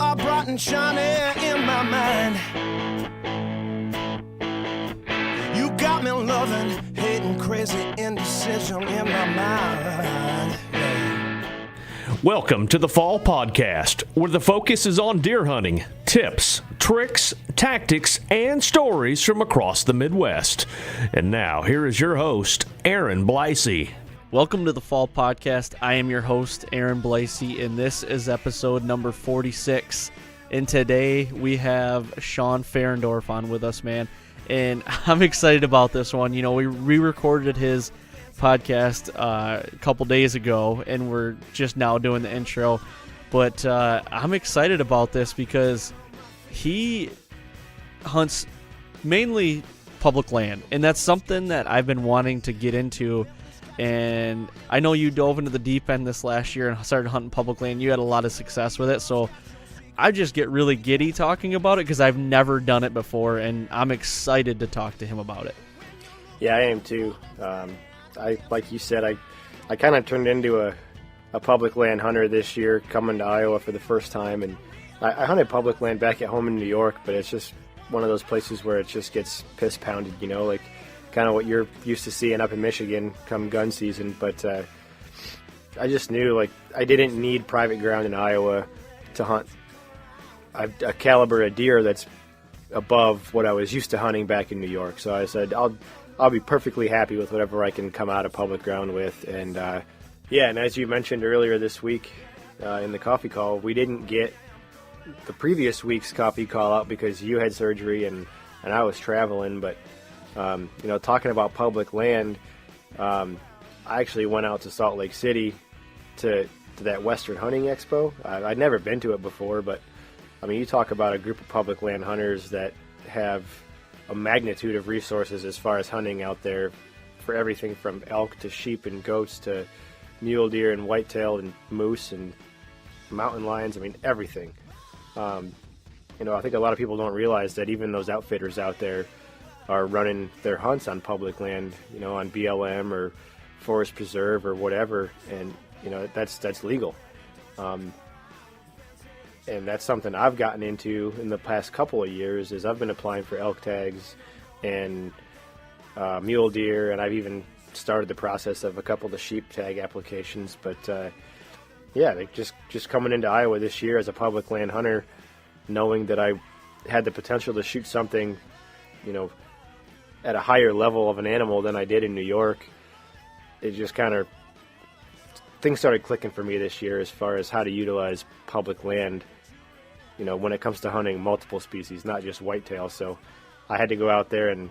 are bright and shiny in my mind. You got me loving, hating, crazy indecision in my mind. Welcome to the Fall Podcast, where the focus is on deer hunting, tips, tricks, tactics, and stories from across the Midwest. And now, here is your host, Aaron Blasey. Welcome to the Fall Podcast. I am your host, Aaron Blasey, and this is episode number 46. And today we have Sean Fahrendorf on with us, man. And I'm excited about this one. You know, we re-recorded his podcast a couple days ago, and we're just now doing the intro. But I'm excited about this because he hunts mainly public land, and that's something that I've been wanting to get into. And I know you dove into the deep end this last year and started hunting public land. You had a lot of success with it, so I just get really giddy talking about it because I've never done it before, and I'm excited to talk to him about it. Yeah, I am too. Like you said, I kind of turned into a public land hunter this year, coming to Iowa for the first time. And I hunted public land back at home in New York, but it's just one of those places where it just gets piss pounded, you know, like kind of what you're used to seeing up in Michigan come gun season. But I just knew, like, I didn't need private ground in Iowa to hunt a caliber of deer that's above what I was used to hunting back in New York. So I said, I'll be perfectly happy with whatever I can come out of public ground with. And and as you mentioned earlier this week in the coffee call, we didn't get the previous week's coffee call out because you had surgery and I was traveling. But, talking about public land, I actually went out to Salt Lake City to that Western Hunting Expo. I'd never been to it before, but, I mean, you talk about a group of public land hunters that have a magnitude of resources as far as hunting out there, for everything from elk to sheep and goats to mule deer and whitetail and moose and mountain lions. I mean, everything. I think a lot of people don't realize that even those outfitters out there are running their hunts on public land, you know, on BLM or Forest Preserve or whatever, and that's legal. And that's something I've gotten into in the past couple of years. Is I've been applying for elk tags and mule deer, and I've even started the process of a couple of the sheep tag applications. But they just coming into Iowa this year as a public land hunter, knowing that I had the potential to shoot something, at a higher level of an animal than I did in New York. It just kind of, things started clicking for me this year as far as how to utilize public land, when it comes to hunting multiple species, not just whitetail. So I had to go out there and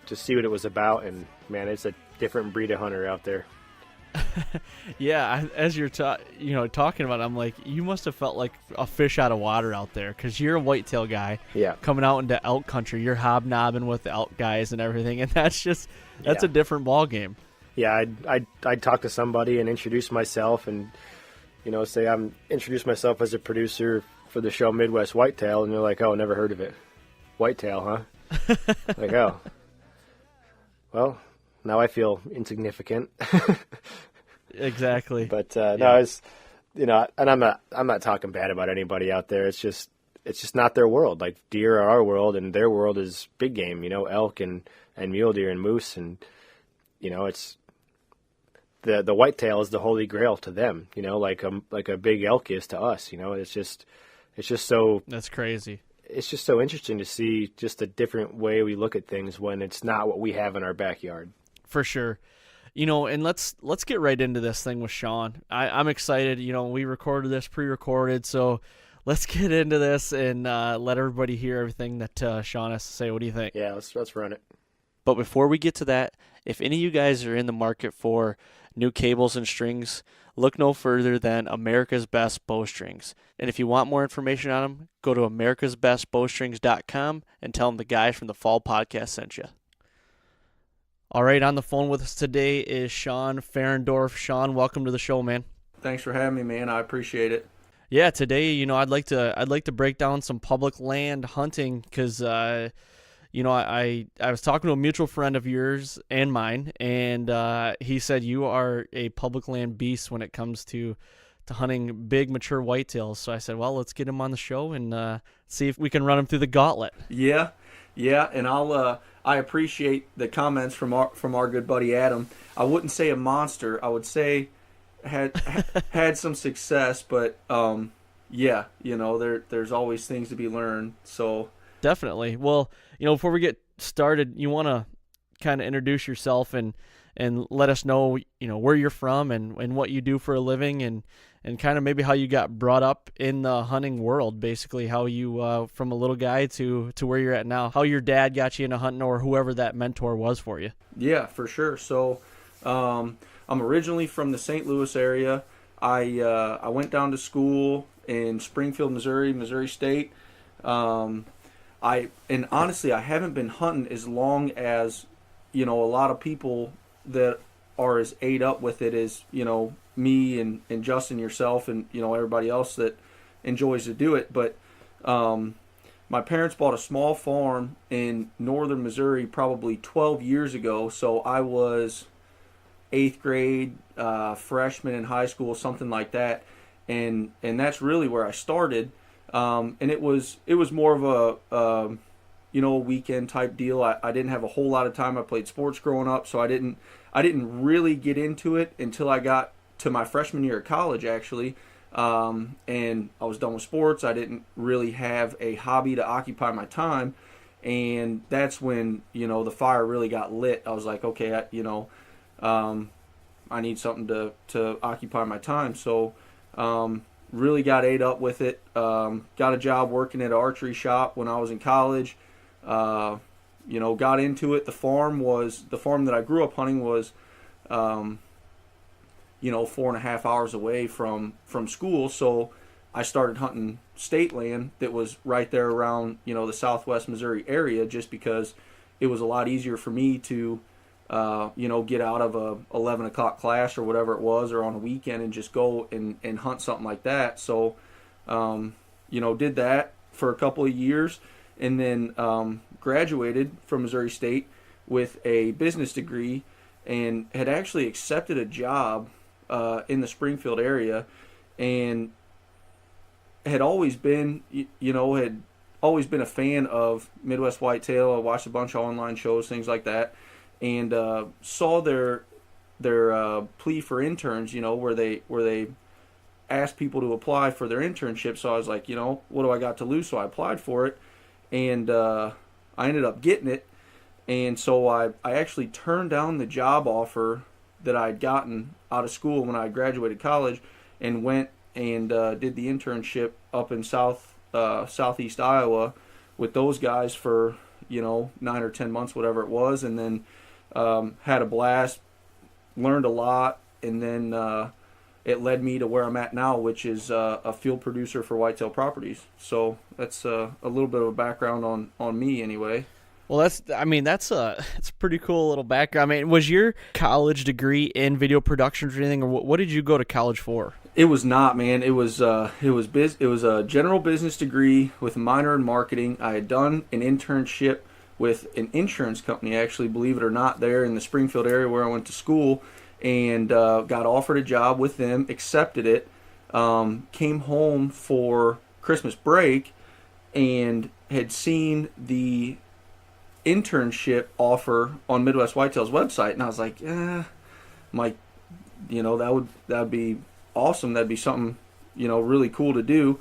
just see what it was about. And man, it's a different breed of hunter out there. Yeah, as you're talking about it, I'm like, you must have felt like a fish out of water out there because you're a whitetail guy. Yeah. Coming out into elk country, you're hobnobbing with the elk guys and everything, and that's a different ball game. Yeah, I'd talk to somebody and introduce myself and, say I'm introduce myself as a producer for the show Midwest Whitetail, and they're like, oh, never heard of it. Whitetail, huh? Like, oh. Well, now I feel insignificant. Exactly. But no, it's, and I'm not talking bad about anybody out there. It's just not their world. Like, deer are our world, and their world is big game, elk and mule deer and moose, and it's the whitetail is the holy grail to them, like a big elk is to us. It's just so, that's crazy. It's just so interesting to see just a different way we look at things when it's not what we have in our backyard. For sure. And let's get right into this thing with Sean. I'm excited. We recorded this pre-recorded, so let's get into this and let everybody hear everything that Sean has to say. What do you think? Yeah, let's run it. But before we get to that, if any of you guys are in the market for new cables and strings, look no further than America's Best Bowstrings. And if you want more information on them, go to americasbestbowstrings.com and tell them the guys from the Fall Podcast sent you. All right, on the phone with us today is Sean Fahrendorf. Sean, welcome to the show, man. Thanks for having me, man. I appreciate it. Yeah, today, I'd like to break down some public land hunting because I was talking to a mutual friend of yours and mine, and he said you are a public land beast when it comes to hunting big mature whitetails. So I said, well, let's get him on the show and see if we can run him through the gauntlet. Yeah, and I appreciate the comments from our good buddy Adam. I wouldn't say a monster. I would say had some success, but yeah, there's always things to be learned. So definitely. Well, before we get started, you want to kind of introduce yourself and let us know, where you're from and what you do for a living and kind of maybe how you got brought up in the hunting world, basically how you, from a little guy to where you're at now, how your dad got you into hunting or whoever that mentor was for you. Yeah, for sure. So I'm originally from the St. Louis area. I went down to school in Springfield, Missouri State. And honestly, I haven't been hunting as long as, a lot of people that are as ate up with it as, me and Justin, yourself, and, everybody else that enjoys to do it. But my parents bought a small farm in northern Missouri probably 12 years ago. So I was 8th grade, freshman in high school, something like that. And that's really where I started. And it was more of a weekend type deal. I didn't have a whole lot of time. I played sports growing up, so I didn't really get into it until I got to my freshman year of college, actually. And I was done with sports. I didn't really have a hobby to occupy my time. And that's when, the fire really got lit. I was like, okay, I need something to occupy my time. So, really got ate up with it. Got a job working at an archery shop when I was in college. Got into it. The farm that I grew up hunting was, 4.5 hours away from school. So I started hunting state land that was right there around, the Southwest Missouri area, just because it was a lot easier for me to, get out of a 11 o'clock class or whatever it was, or on a weekend and just go and hunt something like that. So, did that for a couple of years, and then graduated from Missouri State with a business degree, and had actually accepted a job in the Springfield area, and had always been a fan of Midwest Whitetail. I watched a bunch of online shows, things like that, and saw their plea for interns, where they asked people to apply for their internship. So I was like, what do I got to lose? So I applied for it, and I ended up getting it. And so I actually turned down the job offer that I had gotten out of school when I graduated college, and went and did the internship up in southeast Iowa with those guys for 9 or 10 months, whatever it was, and then had a blast, learned a lot, and then it led me to where I'm at now, which is a field producer for Whitetail Properties. So that's a little bit of a background on me anyway. Well, that's a pretty cool little background. I mean, was your college degree in video production or anything, or what did you go to college for? It was not, man. It was a general business degree with a minor in marketing. I had done an internship with an insurance company, actually, believe it or not, there in the Springfield area where I went to school, and got offered a job with them, accepted it, came home for Christmas break, and had seen the internship offer on Midwest Whitetail's website, and I was like, that would be awesome. That'd be something, really cool to do,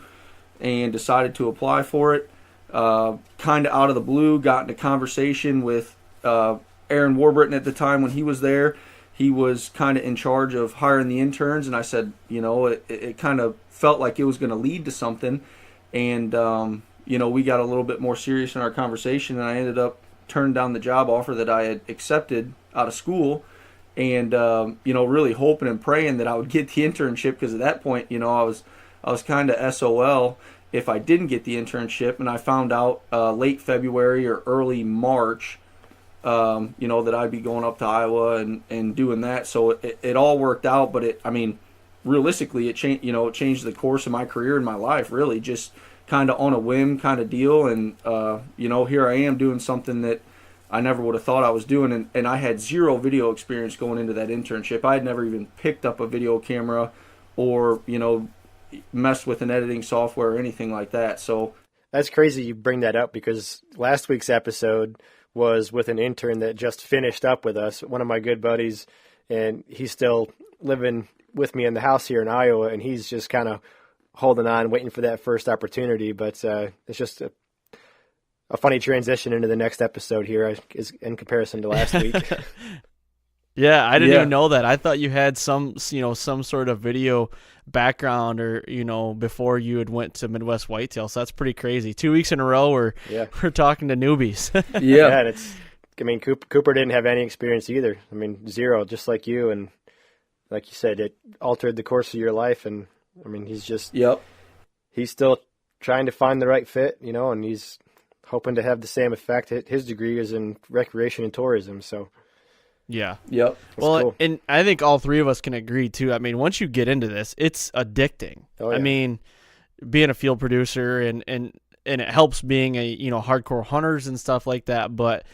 and decided to apply for it. Kind of out of the blue, got into conversation with Aaron Warburton at the time when he was there. He was kind of in charge of hiring the interns, and I said, it kind of felt like it was going to lead to something, and we got a little bit more serious in our conversation, and I ended up turning down the job offer that I had accepted out of school, and really hoping and praying that I would get the internship, because at that point, I was kind of SOL if I didn't get the internship. And I found out late February or early March, that I'd be going up to Iowa and doing that. So it all worked out, but realistically, it changed the course of my career and my life, really, just kind of on a whim kind of deal. And here I am doing something that I never would have thought I was doing, and I had zero video experience going into that internship. I had never even picked up a video camera or, messed with an editing software or anything like that. So That's crazy you bring that up, because last week's episode was with an intern that just finished up with us, one of my good buddies, and he's still living with me in the house here in Iowa, and he's just kind of holding on, waiting for that first opportunity. But it's just a funny transition into the next episode here in comparison to last week. Yeah, I didn't even know that. I thought you had some sort of video background, or before you had went to Midwest Whitetail. So that's pretty crazy. 2 weeks in a row, we're talking to newbies. Yeah, and Cooper didn't have any experience either. I mean, zero, just like you. And like you said, it altered the course of your life. And I mean, he's still trying to find the right fit, and he's hoping to have the same effect. His degree is in recreation and tourism, so. Yeah. Yep. Well, cool. And I think all three of us can agree too. I mean, once you get into this, it's addicting. Oh, yeah. I mean, being a field producer and it helps being a hardcore hunters and stuff like that. But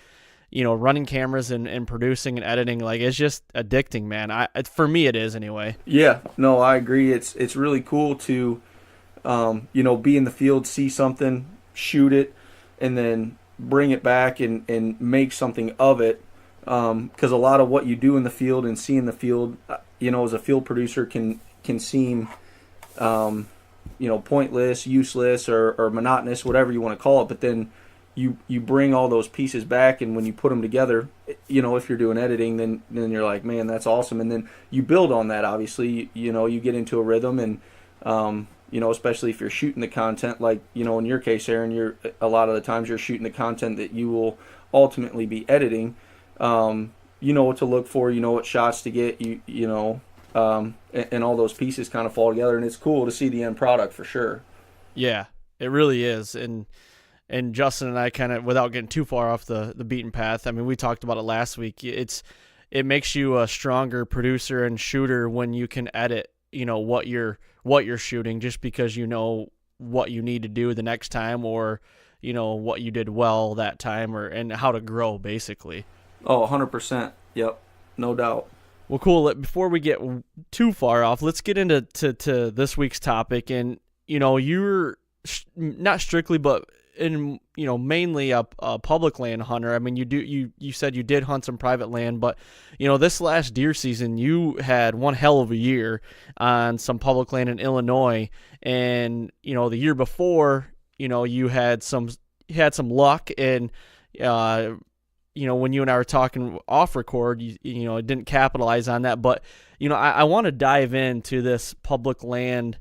running cameras and producing and editing, like, it's just addicting, man. For me, it is anyway. Yeah. No, I agree. It's really cool to be in the field, see something, shoot it, and then bring it back and make something of it. Because a lot of what you do in the field and see in the field, as a field producer can seem, pointless, useless, or monotonous, whatever you want to call it. But then you bring all those pieces back, and when you put them together, if you're doing editing, then you're like, man, that's awesome. And then you build on that. Obviously, you get into a rhythm, and especially if you're shooting the content, like in your case, Aaron, a lot of the times you're shooting the content that you will ultimately be editing. You know what to look for, what shots to get, and all those pieces kind of fall together, and it's cool to see the end product for sure. Yeah, it really is. And Justin and I kind of, without getting too far off the beaten path, I mean, we talked about it last week. It makes you a stronger producer and shooter when you can edit, what you're shooting, just because what you need to do the next time, or what you did well that time, and how to grow, basically. Oh, 100%. Yep. No doubt. Well, cool. Before we get too far off, let's get into to this week's topic. And, you're not strictly, but mainly a public land hunter. I mean, you said you did hunt some private land, but, this last deer season, you had one hell of a year on some public land in Illinois. And, the year before, you had some luck, and, when you and I were talking off record, you didn't capitalize on that. But, I want to dive into this public land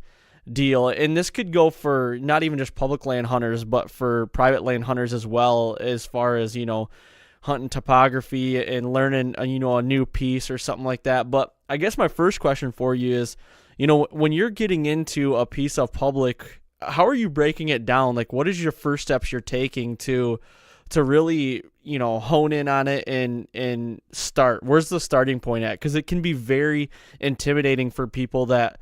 deal. And this could go for not even just public land hunters, but for private land hunters as well, as far as, hunting topography and learning, a new piece or something like that. But I guess my first question for you is, when you're getting into a piece of public, how are you breaking it down? Like, what is your first steps you're taking to really, hone in on it and start? Where's the starting point at? Because it can be very intimidating for people that,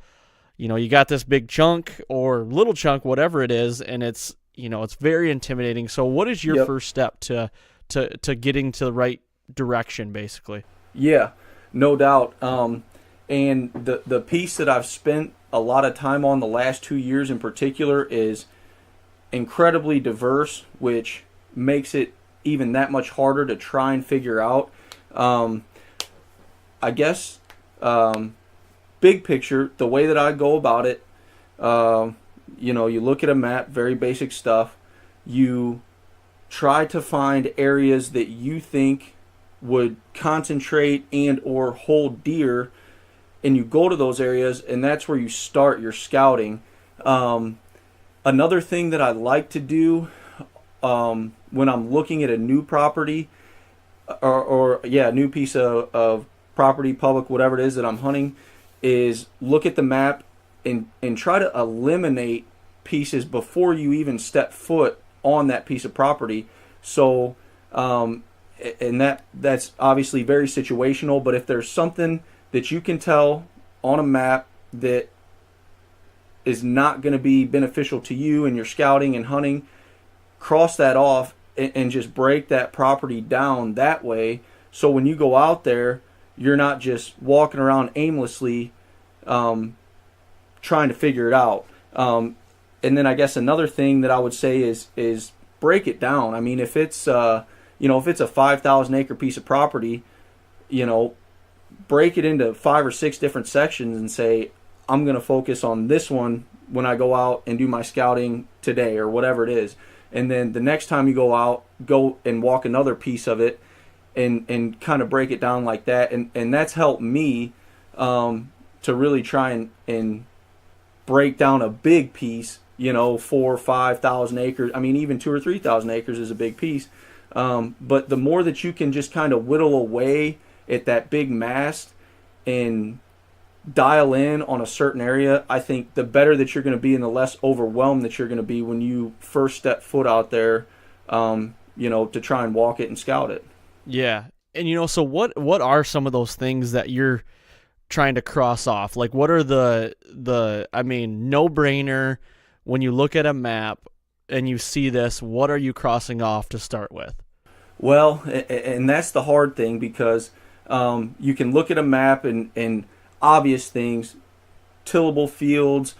you got this big chunk or little chunk, whatever it is, and it's very intimidating. So what is your first step to getting to the right direction, basically? Yeah, no doubt. And the piece that I've spent a lot of time on the last 2 years in particular is incredibly diverse, which makes it even that much harder to try and figure out. I guess, big picture, the way that I go about it, you look at a map, very basic stuff. You try to find areas that you think would concentrate and or hold deer, and you go to those areas, and that's where you start your scouting. Another thing that I like to do when I'm looking at a new property a new piece of property, public, whatever it is that I'm hunting, is look at the map and try to eliminate pieces before you even step foot on that piece of property. So, and that's obviously very situational, but if there's something that you can tell on a map that is not going to be beneficial to you in your scouting and hunting, cross that off and just break that property down that way. So when you go out there, you're not just walking around aimlessly, trying to figure it out. And then I guess another thing that I would say is break it down. I mean, if it's if it's a 5,000 acre piece of property, break it into 5 or 6 different sections and say, I'm going to focus on this one when I go out and do my scouting today or whatever it is. And then the next time you go out, go and walk another piece of it and kind of break it down like that. And that's helped me to really try and break down a big piece, 4,000 or 5,000 acres. I mean, even 2,000 or 3,000 acres is a big piece. But the more that you can just kind of whittle away at that big mast and dial in on a certain area, I think the better that you're going to be and the less overwhelmed that you're going to be when you first step foot out there, to try and walk it and scout it. Yeah. And, so what are some of those things that you're trying to cross off? Like, what are the no-brainer when you look at a map and you see this, what are you crossing off to start with? Well, and that's the hard thing, because you can look at a map and obvious things, tillable fields,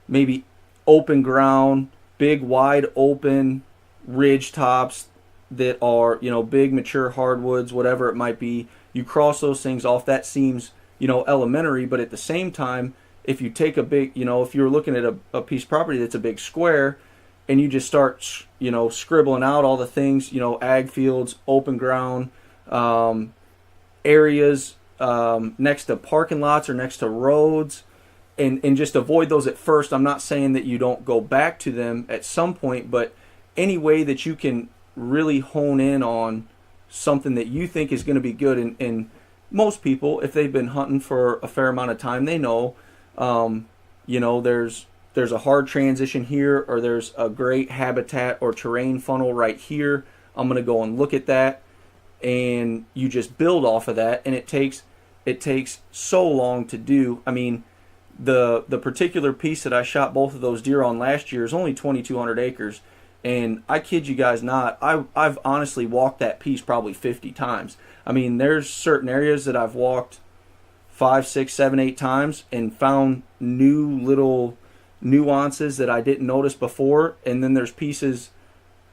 maybe open ground, big wide open ridge tops that are, big mature hardwoods, whatever it might be. You cross those things off. That seems, elementary, but at the same time, if you take a big, if you're looking at a piece of property that's a big square, and you just start, scribbling out all the things, ag fields, open ground, areas next to parking lots or next to roads, and just avoid those at first. I'm not saying that you don't go back to them at some point, but any way that you can really hone in on something that you think is going to be good. And most people, if they've been hunting for a fair amount of time, they know, there's a hard transition here, or there's a great habitat or terrain funnel right here. I'm going to go and look at that, and you just build off of that. And it takes so long to do. I mean, the particular piece that I shot both of those deer on last year is only 2,200 acres. And I kid you guys not, I've honestly walked that piece probably 50 times. I mean, there's certain areas that I've walked 5, 6, 7, 8 times and found new little nuances that I didn't notice before. And then there's pieces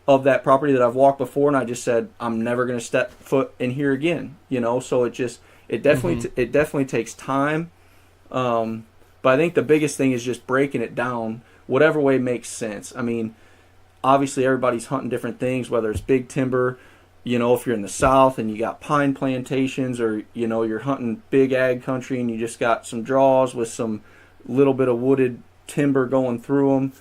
of that property that I've walked before, and I just said, I'm never going to step foot in here again. So it definitely takes time. But I think the biggest thing is just breaking it down, whatever way makes sense. I mean, obviously everybody's hunting different things, whether it's big timber, if you're in the South and you got pine plantations, or, you're hunting big ag country and you just got some draws with some little bit of wooded timber going through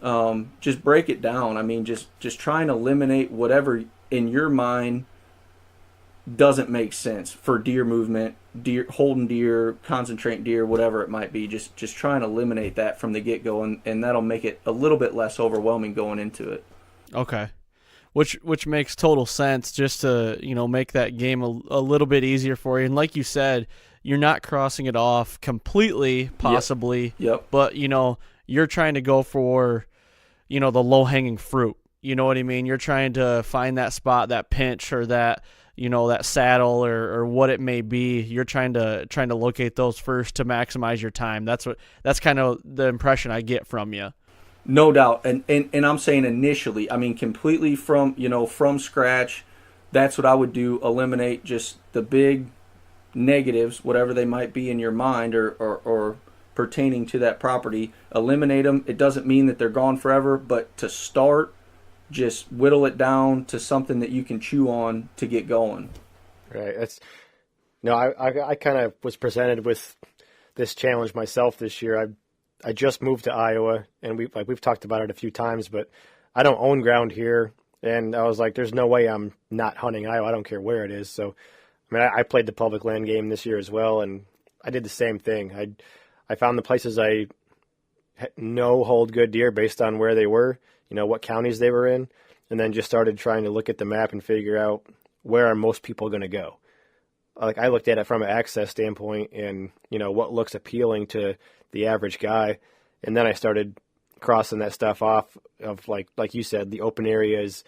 them. Just break it down. I mean, just try and eliminate whatever in your mind doesn't make sense for deer movement, holding deer, concentrating deer, whatever it might be. Just try and eliminate that from the get-go, and that'll make it a little bit less overwhelming going into it. Okay. Which makes total sense, just to, make that game a little bit easier for you. And like you said, you're not crossing it off completely, possibly. Yep. But, you're trying to go for, the low-hanging fruit. You know what I mean? You're trying to find that spot, that pinch, or that, that saddle, or what it may be. You're trying to locate those first to maximize your time. That's kind of the impression I get from you. No doubt. And I'm saying initially, I mean, completely from scratch, that's what I would do. Eliminate just the big negatives, whatever they might be in your mind or pertaining to that property. Eliminate them. It doesn't mean that they're gone forever, but to start, just whittle it down to something that you can chew on to get going. Right. I kind of was presented with this challenge myself this year. I just moved to Iowa, and we've talked about it a few times, but I don't own ground here, and I was like, there's no way I'm not hunting Iowa. I don't care where it is. So, I mean, I played the public land game this year as well, and I did the same thing. I found the places I know hold good deer based on where they were, what counties they were in, and then just started trying to look at the map and figure out where are most people going to go. Like, I looked at it from an access standpoint and, what looks appealing to the average guy. And then I started crossing that stuff off of, like you said, the open areas,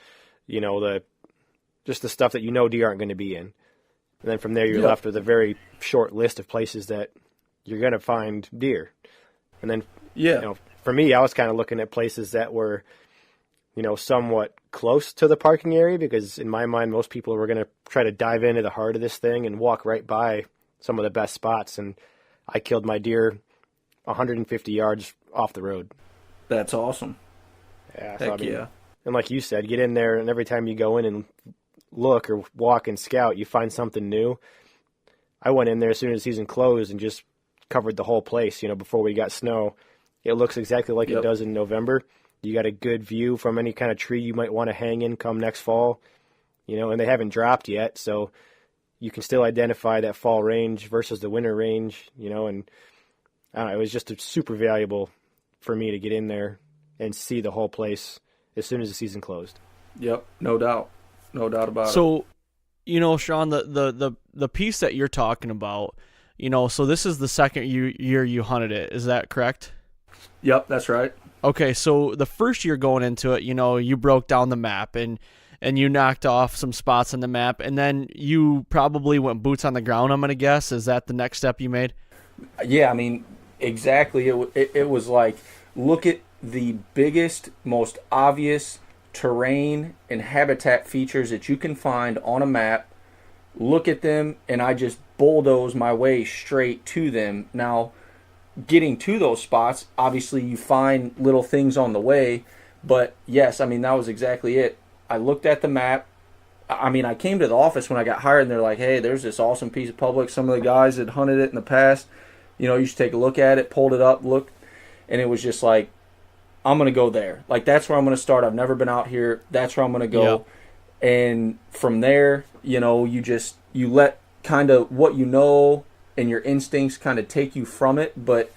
the stuff that deer aren't going to be in. And then from there you're left with a very short list of places that you're going to find deer. And then, Yeah. for me, I was kind of looking at places that were, somewhat close to the parking area, because in my mind, most people were going to try to dive into the heart of this thing and walk right by some of the best spots. And I killed my deer 150 yards off the road. That's awesome. Yeah. Heck yeah. And like you said, get in there, and every time you go in and look or walk and scout, you find something new. I went in there as soon as the season closed and just covered the whole place, before we got snow. It looks exactly like it does in November. You got a good view from any kind of tree you might want to hang in come next fall, and they haven't dropped yet, so you can still identify that fall range versus the winter range, and I don't know, it was just super valuable for me to get in there and see the whole place as soon as the season closed. Yep, no doubt about it. So, Sean, the piece that you're talking about, so this is the second year you hunted it. Is that correct? Yep, that's right. Okay, so the first year going into it, you broke down the map and you knocked off some spots on the map, and then you probably went boots on the ground, I'm going to guess. Is that the next step you made? Yeah, I mean, exactly. It was like, look at the biggest, most obvious terrain and habitat features that you can find on a map. Look at them, and I just bulldoze my way straight to them. Now, getting to those spots, obviously you find little things on the way, but yes, I mean, that was exactly it. I looked at the map. I mean, I came to the office when I got hired, and they're like, hey, there's this awesome piece of public. Some of the guys that hunted it in the past, you should take a look at it. Pulled it up, looked, and it was just like, I'm going to go there. Like, that's where I'm going to start. I've never been out here. That's where I'm going to go. Yep. And from there, you let kind of what you know and your instincts kind of take you from it. But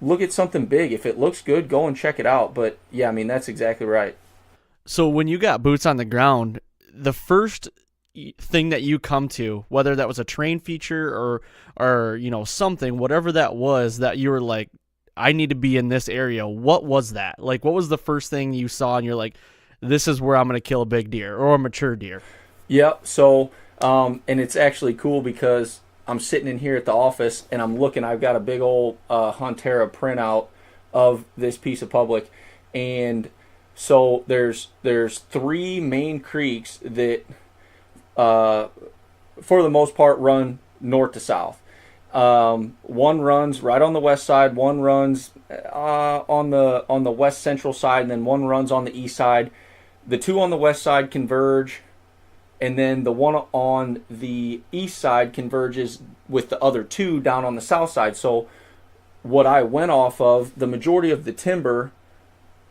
look at something big. If it looks good, go and check it out. But, yeah, I mean, that's exactly right. So when you got boots on the ground, the first thing that you come to, whether that was a terrain feature or something, whatever that was, that you were like, I need to be in this area. What was that? Like, what was the first thing you saw and you're like, this is where I'm going to kill a big deer or a mature deer? Yep. So, and it's actually cool because I'm sitting in here at the office and I'm looking. I've got a big old Huntera printout of this piece of public, and so there's three main creeks that, for the most part, run north to south. One runs right on the west side, one runs on the west central side, and then one runs on the east side. The two on the west side converge, and then the one on the east side converges with the other two down on the south side. So what I went off of, the majority of the timber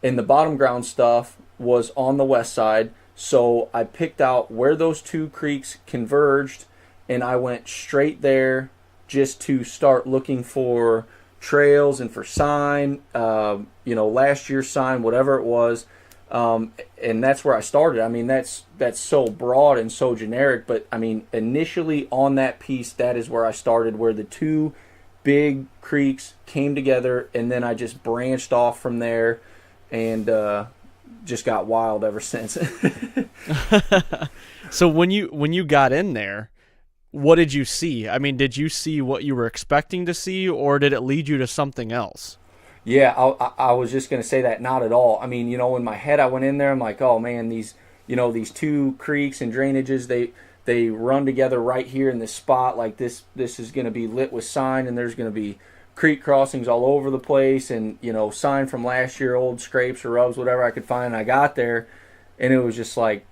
and the bottom ground stuff was on the west side. So I picked out where those two creeks converged, and I went straight there just to start looking for trails and for sign, last year's sign, whatever it was. And that's where I started. I mean, that's so broad and so generic, but I mean, initially on that piece, that is where I started, where the two big creeks came together, and then I just branched off from there and just got wild ever since. So when you got in there, what did you see? I mean, did you see what you were expecting to see, or did it lead you to something else? Yeah, I was just going to say that, not at all. I mean, in my head, I went in there, I'm like, oh man, these two creeks and drainages, they run together right here in this spot. Like this is going to be lit with sign, and there's going to be creek crossings all over the place, and sign from last year, old scrapes or rubs, whatever I could find. And I got there, and it was just like,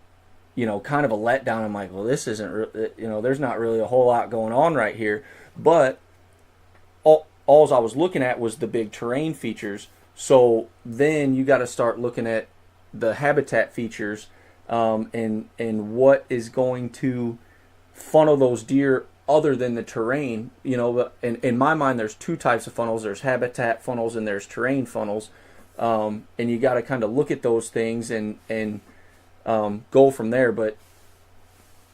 kind of a letdown. I'm like, well, this isn't, there's not really a whole lot going on right here. But all I was looking at was the big terrain features. So then you got to start looking at the habitat features, and what is going to funnel those deer other than the terrain. In my mind, there's two types of funnels. There's habitat funnels and there's terrain funnels. And you got to kind of look at those things and go from there. But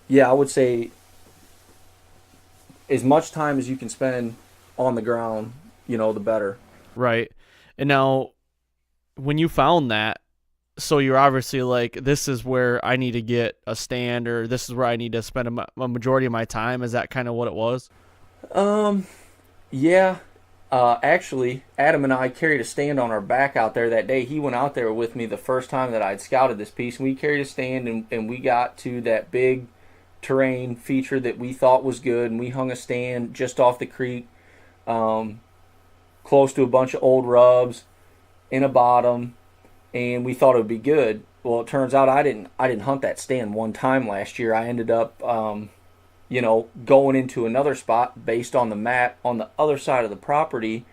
yeah, I would say as much time as you can spend on the ground, the better. Right. And now, when you found that, so you're obviously like, this is where I need to get a stand, or this is where I need to spend a majority of my time. Is that kind of what it was? Yeah. Actually, Adam and I carried a stand on our back out there that day. He went out there with me the first time that I'd scouted this piece, and we carried a stand, and we got to that big terrain feature that we thought was good, and we hung a stand just off the creek, close to a bunch of old rubs in a bottom, and we thought it would be good. Well, it turns out I didn't hunt that stand one time last year. I ended up going into another spot based on the map on the other side of the property,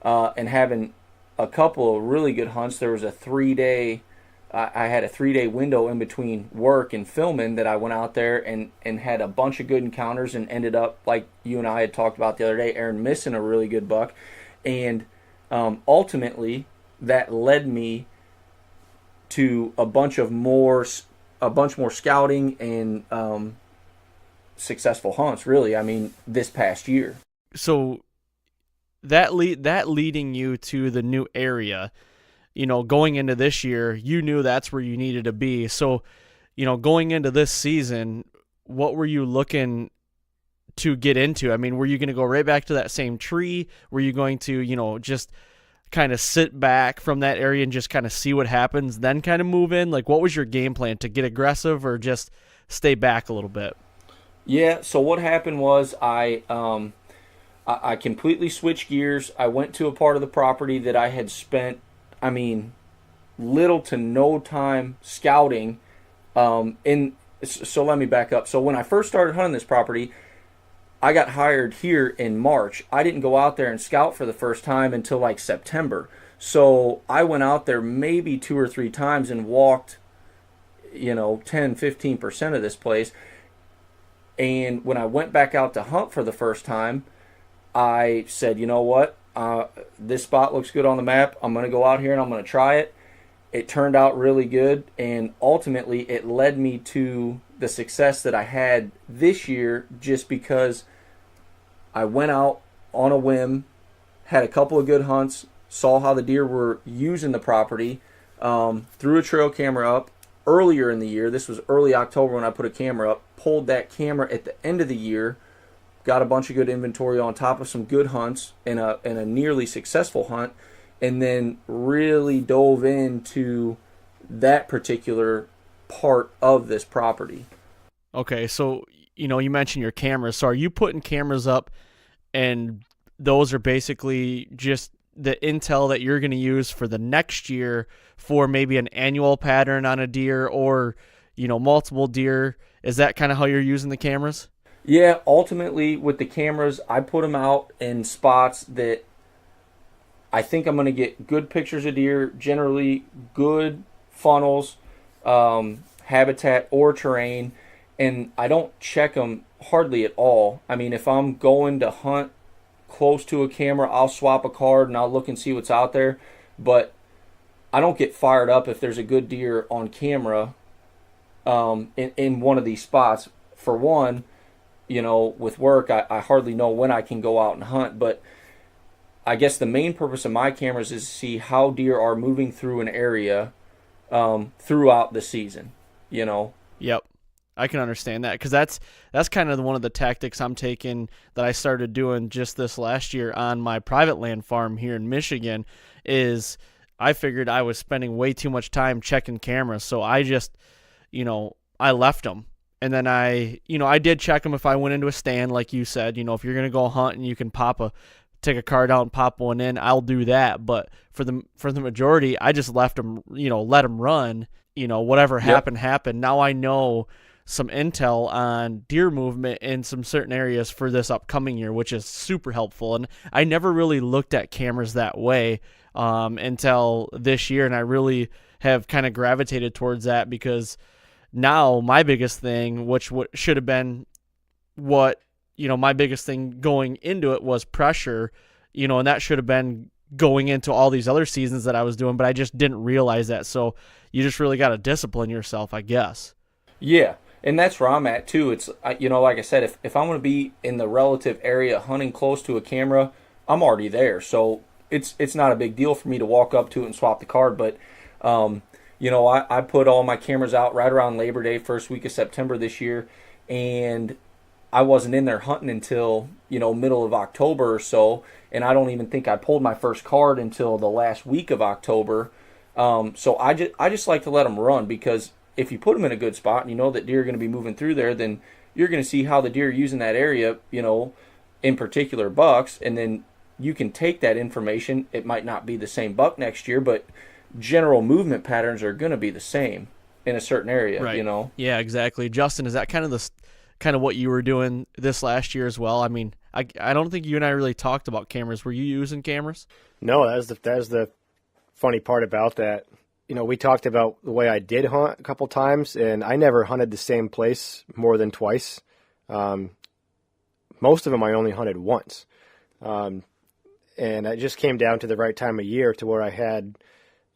and having a couple of really good hunts. There was a 3-day, I had a 3-day window in between work and filming that I went out there and had a bunch of good encounters, and ended up, like you and I had talked about the other day, Aaron, missing a really good buck. And ultimately that led me to a bunch more scouting and successful hunts, really. I mean, this past year. So that leading you to the new area, going into this year, you knew that's where you needed to be. So, going into this season, what were you looking to get into? I mean, were you going to go right back to that same tree? Were you going to, just kind of sit back from that area and just kind of see what happens, then kind of move in? Like, what was your game plan, to get aggressive or just stay back a little bit? Yeah, so what happened was I completely switched gears. I went to a part of the property that I had spent, little to no time scouting. So let me back up. So when I first started hunting this property, I got hired here in March. I didn't go out there and scout for the first time until like September. So I went out there maybe 2 or 3 times and walked, 10-15% of this place. And when I went back out to hunt for the first time, I said, you know what? This spot looks good on the map. I'm going to go out here and I'm going to try it. It turned out really good, and ultimately it led me to the success that I had this year, just because I went out on a whim, had a couple of good hunts, saw how the deer were using the property, threw a trail camera up earlier in the year. This was early October when I put a camera up, pulled that camera at the end of the year, got a bunch of good inventory on top of some good hunts and a nearly successful hunt, and then really dove into that particular part of this property. Okay, so you mentioned your cameras. So are you putting cameras up, and those are basically just the intel that you're going to use for the next year for maybe an annual pattern on a deer, or multiple deer? Is that kind of how you're using the cameras? Yeah, ultimately with the cameras, I put them out in spots that I think I'm going to get good pictures of deer, generally good funnels, habitat or terrain, and I don't check them hardly at all. I mean, if I'm going to hunt close to a camera, I'll swap a card and I'll look and see what's out there, but I don't get fired up if there's a good deer on camera in one of these spots. For one, with work, I hardly know when I can go out and hunt, but I guess the main purpose of my cameras is to see how deer are moving through an area throughout the season, Yep. I can understand that, because that's kind of one of the tactics I'm taking that I started doing just this last year on my private land farm here in Michigan. Is I figured I was spending way too much time checking cameras, so I just, I left them. And then I did check them if I went into a stand, like you said. If you're gonna go hunt and you can take a card out and pop one in, I'll do that. But for the majority, I just left them, let them run. Whatever happened, happened. Now I know some intel on deer movement in some certain areas for this upcoming year, which is super helpful. And I never really looked at cameras that way until this year, and I really have kind of gravitated towards that, because now my biggest thing, which should have been my biggest thing going into it, was pressure, and that should have been going into all these other seasons that I was doing, but I just didn't realize that. So you just really got to discipline yourself, I guess. Yeah. And that's where I'm at too. It's, like I said, if I'm going to be in the relative area hunting close to a camera, I'm already there. So it's not a big deal for me to walk up to it and swap the card. But, I put all my cameras out right around Labor Day, first week of September this year. And I wasn't in there hunting until, middle of October or so, and I don't even think I pulled my first card until the last week of October. So I just like to let them run, because if you put them in a good spot and you know that deer are going to be moving through there, then you're going to see how the deer are using that area, in particular bucks, and then you can take that information. It might not be the same buck next year, but general movement patterns are going to be the same in a certain area, right. Yeah, exactly. Justin, is that kind of what you were doing this last year as well? I mean, I don't think you and I really talked about cameras. Were you using cameras? No, that's the funny part about that. We talked about the way I did hunt a couple times, and I never hunted the same place more than twice. Most of them I only hunted once. And it just came down to the right time of year to where I had,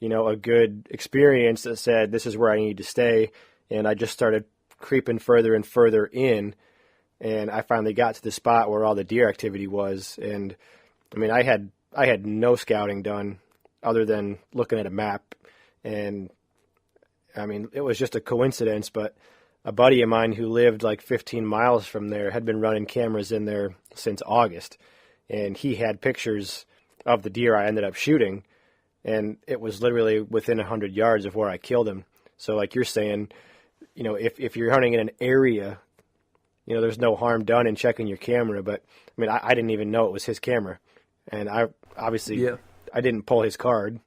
a good experience that said, this is where I need to stay. And I just started creeping further and further in. And I finally got to the spot where all the deer activity was. And I mean, I had no scouting done other than looking at a map. And I mean, it was just a coincidence, but a buddy of mine who lived like 15 miles from there had been running cameras in there since August. And he had pictures of the deer I ended up shooting, and it was literally within 100 yards of where I killed him. So like you're saying, if you're hunting in an area, there's no harm done in checking your camera. But I mean, I didn't even know it was his camera, and I didn't pull his card,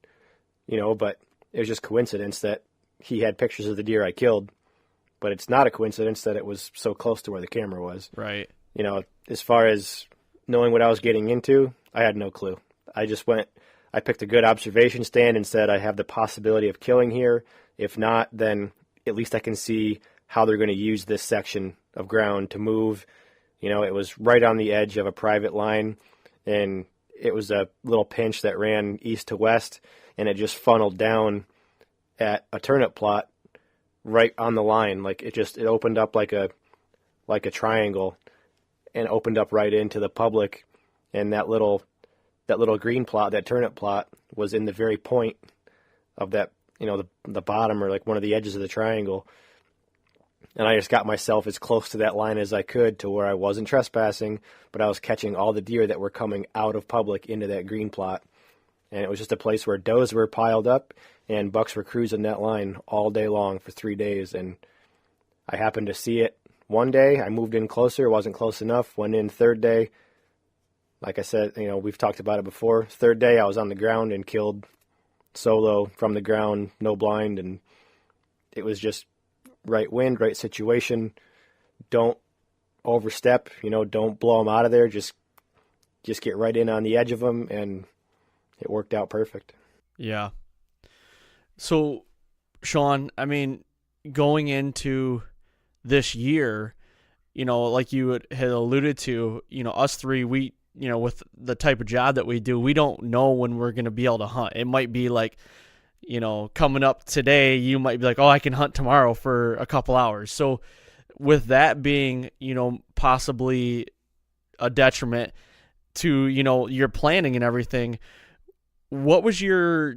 but it was just coincidence that he had pictures of the deer I killed. But it's not a coincidence that it was so close to where the camera was. Right. As far as knowing what I was getting into, I had no clue. I picked a good observation stand and said, I have the possibility of killing here. If not, then at least I can see how they're going to use this section of ground to move. It was right on the edge of a private line, and it was a little pinch that ran east to west, and it just funneled down at a turnip plot right on the line. Like it opened up like a triangle and opened up right into the public. And that little green plot, that turnip plot, was in the very point of that, the bottom or like one of the edges of the triangle. And I just got myself as close to that line as I could to where I wasn't trespassing, but I was catching all the deer that were coming out of public into that green plot. And it was just a place where does were piled up and bucks were cruising that line all day long for 3 days. And I happened to see it one day. I moved in closer. It wasn't close enough. Went in third day. Like I said, we've talked about it before. Third day, I was on the ground and killed solo from the ground, no blind. And it was just right wind, right situation. Don't overstep, don't blow them out of there. Just get right in on the edge of them, and it worked out perfect. Yeah. So, Sean, I mean, going into this year, like you had alluded to, us three, we, with the type of job that we do, we don't know when we're going to be able to hunt. It might be like, coming up today, you might be like, oh, I can hunt tomorrow for a couple hours. So with that being, possibly a detriment to, your planning and everything, what was your,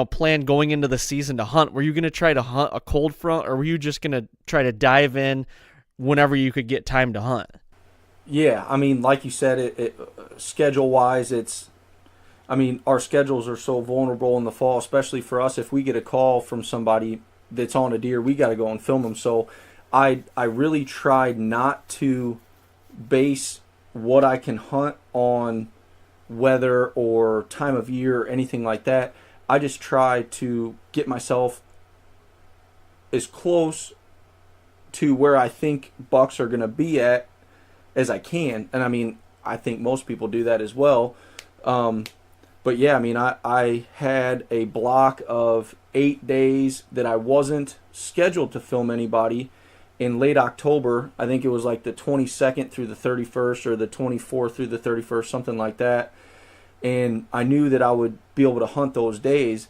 plan going into the season to hunt? Were you going to try to hunt a cold front, or were you just going to try to dive in whenever you could get time to hunt? Yeah, I mean, like you said, schedule-wise, our schedules are so vulnerable in the fall, especially for us. If we get a call from somebody that's on a deer, we got to go and film them. So I really tried not to base what I can hunt on weather or time of year or anything like that. I just try to get myself as close to where I think bucks are going to be at as I can. And I mean, I think most people do that as well. But yeah, I mean, I had a block of 8 days that I wasn't scheduled to film anybody in late October. I think it was like the 22nd through the 31st or the 24th through the 31st, something like that. And I knew that I would be able to hunt those days.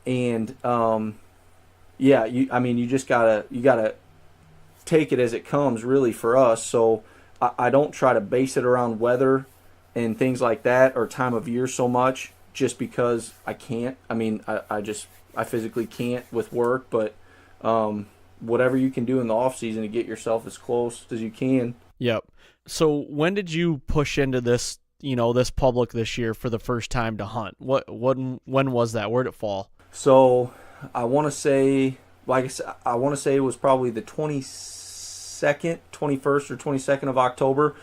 And yeah, you just gotta take it as it comes, really, for us. So I don't try to base it around weather and things like that or time of year so much, just because I can't. I mean, I physically can't with work, but whatever you can do in the off season to get yourself as close as you can. Yep. So when did you push into this, this public this year for the first time to hunt? When was that? Where'd it fall? So I want to say, like I said, I want to say it was probably the 21st or 22nd of October,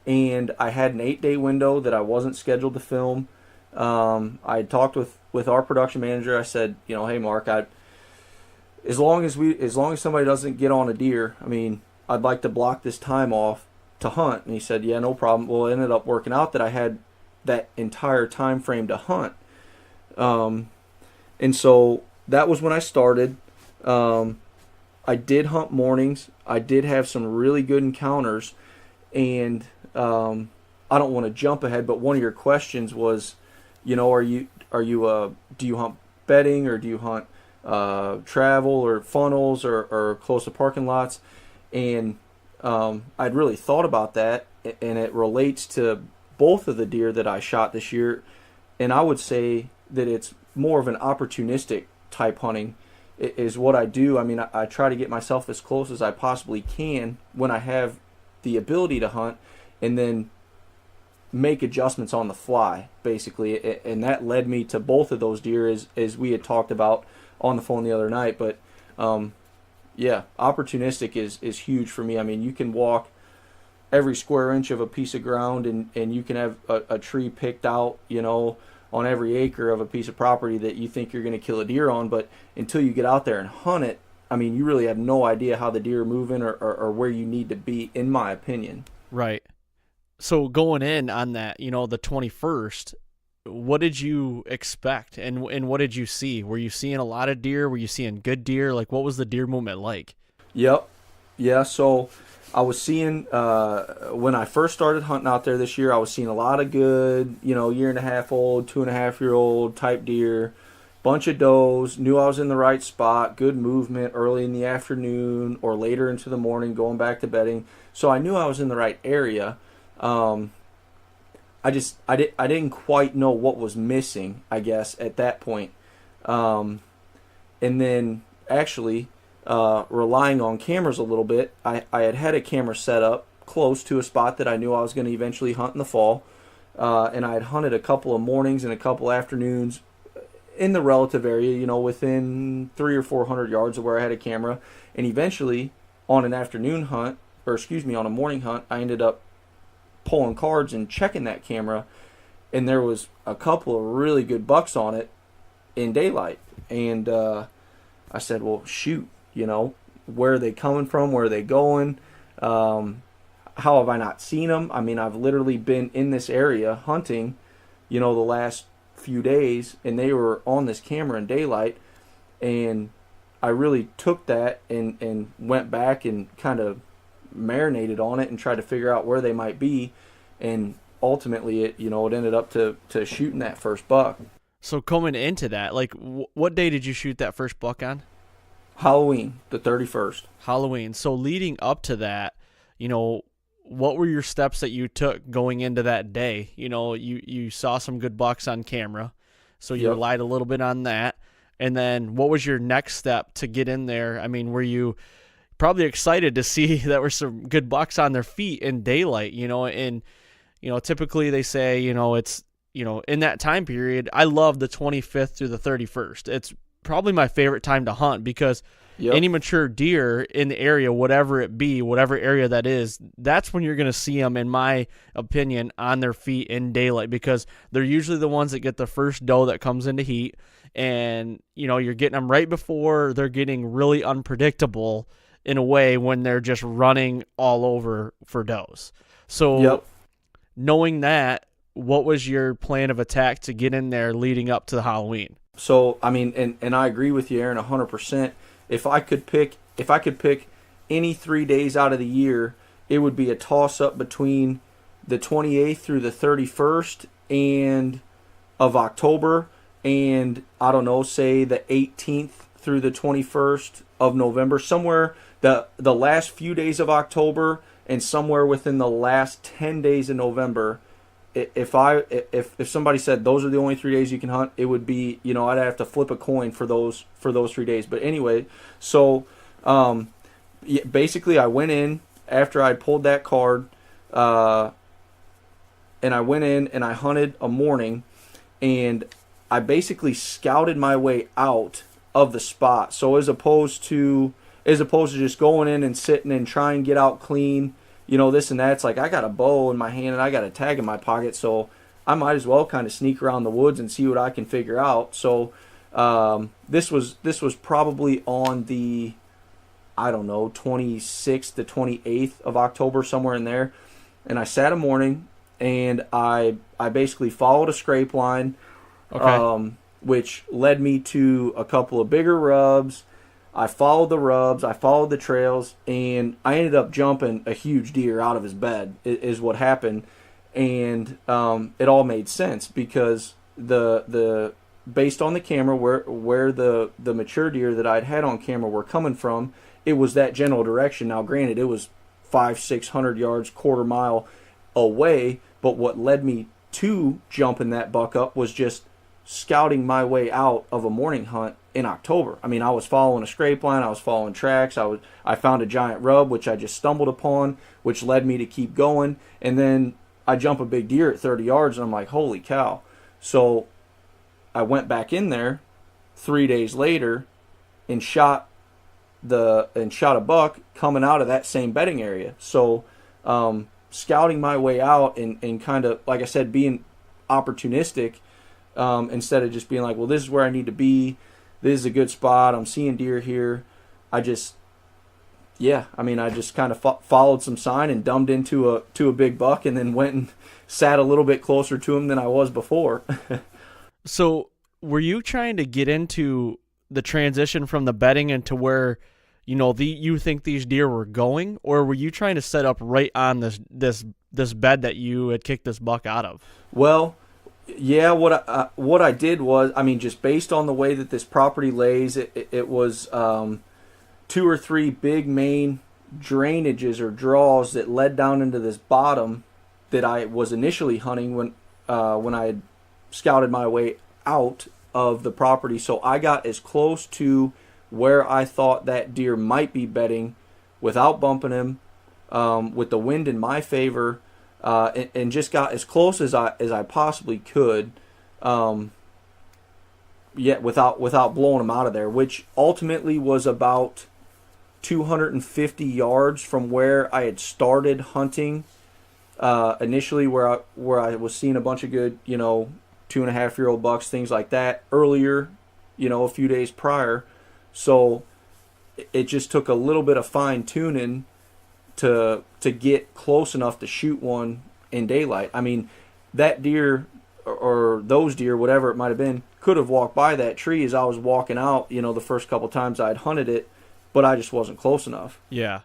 and I had an 8-day window that I wasn't scheduled to film. I had talked with our production manager. I said, hey Mark, as long as somebody doesn't get on a deer, I mean, I'd like to block this time off to hunt. And he said, yeah, no problem. Well, it ended up working out that I had that entire time frame to hunt. And so that was when I started. I did hunt mornings. I did have some really good encounters. And I don't want to jump ahead, but one of your questions was, do you hunt bedding, or do you hunt travel or funnels or close to parking lots? And I'd really thought about that, and it relates to both of the deer that I shot this year. And I would say that it's more of an opportunistic type hunting is what I do. I mean, I try to get myself as close as I possibly can when I have the ability to hunt, and then make adjustments on the fly, basically. And that led me to both of those deer, as we had talked about on the phone the other night. But yeah, opportunistic is huge for me. I mean, you can walk every square inch of a piece of ground, and you can have a tree picked out, on every acre of a piece of property that you think you're going to kill a deer on. But until you get out there and hunt it, I mean, you really have no idea how the deer are moving or where you need to be, in my opinion. Right. So going in on that, the 21st, what did you expect, and what did you see? Were you seeing a lot of deer? Were you seeing good deer? Like, what was the deer movement like? Yep. Yeah, so I was seeing, when I first started hunting out there this year, I was seeing a lot of good, 1.5-year-old, 2.5-year-old type deer, bunch of does, knew I was in the right spot, good movement early in the afternoon or later into the morning, going back to bedding. So I knew I was in the right area. I didn't quite know what was missing, I guess, at that point. And then actually, relying on cameras a little bit, I had a camera set up close to a spot that I knew I was going to eventually hunt in the fall. And I had hunted a couple of mornings and a couple afternoons in the relative area, within 300 or 400 yards of where I had a camera. And eventually, on an afternoon hunt, on a morning hunt, I ended up pulling cards and checking that camera, and there was a couple of really good bucks on it in daylight. And I said, well, shoot, where are they coming from? Where are they going? How have I not seen them? I mean, I've literally been in this area hunting, the last few days, and they were on this camera in daylight. And I really took that and went back and kind of marinated on it and tried to figure out where they might be, and ultimately it ended up to shooting that first buck. So coming into that, like, what day did you shoot that first buck on? Halloween, the 31st. Halloween. So leading up to that, what were your steps that you took going into that day? You saw some good bucks on camera, so you relied a little bit on that. And then what was your next step to get in there? I mean, were you probably excited to see that were some good bucks on their feet in daylight, and, typically they say, it's, in that time period, I love the 25th through the 31st. It's probably my favorite time to hunt because any mature deer in the area, whatever it be, whatever area that is, that's when you're going to see them, in my opinion, on their feet in daylight, because they're usually the ones that get the first doe that comes into heat. And, you're getting them right before they're getting really unpredictable in a way when they're just running all over for does. So knowing that, what was your plan of attack to get in there leading up to the Halloween? So, I mean, and I agree with you, Aaron, 100%. If I could pick any 3 days out of the year, it would be a toss-up between the 28th through the 31st of October, and I don't know, say the 18th through the 21st of November, somewhere the last few days of October and somewhere within the last 10 days of November. If somebody said those are the only 3 days you can hunt, it would be, I'd have to flip a coin for those 3 days. But anyway, so basically I went in after I pulled that card, and I went in and I hunted a morning, and I basically scouted my way out of the spot. So as opposed to just going in and sitting and trying to get out clean, this and that, it's like I got a bow in my hand and I got a tag in my pocket, so I might as well kind of sneak around the woods and see what I can figure out. So this was probably on the, I don't know, 26th to 28th of October, somewhere in there. And I sat a morning and I basically followed a scrape line, Okay. which led me to a couple of bigger rubs. I followed the rubs, I followed the trails, and I ended up jumping a huge deer out of his bed, is what happened. And it all made sense because the based on the camera where the mature deer that I'd had on camera were coming from, it was that general direction. Now, granted, it was 500-600 yards, quarter mile away, but what led me to jumping that buck up was just scouting my way out of a morning hunt in October. I mean, I was following a scrape line, I was following tracks, I found a giant rub, which I just stumbled upon, which led me to keep going, and then I jump a big deer at 30 yards, and I'm like, holy cow. So I went back in there 3 days later and shot a buck coming out of that same bedding area. So scouting my way out and kind of, like I said, being opportunistic, instead of just being like, well, this is where I need to be, this is a good spot, I'm seeing deer here. I just kind of followed some sign and dumbed into a big buck, and then went and sat a little bit closer to him than I was before. So were you trying to get into the transition from the bedding into where, you think these deer were going, or were you trying to set up right on this bed that you had kicked this buck out of? Well, yeah, what I did was, just based on the way that this property lays, it was 2 or 3 big main drainages or draws that led down into this bottom that I was initially hunting when I had scouted my way out of the property. So I got as close to where I thought that deer might be bedding without bumping him, with the wind in my favor, and just got as close as I possibly could, yet without blowing him out of there, which ultimately was about 250 yards from where I had started hunting initially, where I was seeing a bunch of good 2.5-year-old bucks, things like that earlier, a few days prior. So it just took a little bit of fine tuning to get close enough to shoot one in daylight. I mean, that deer or those deer, whatever it might have been, could have walked by that tree as I was walking out, the first couple times I'd hunted it, but I just wasn't close enough. Yeah.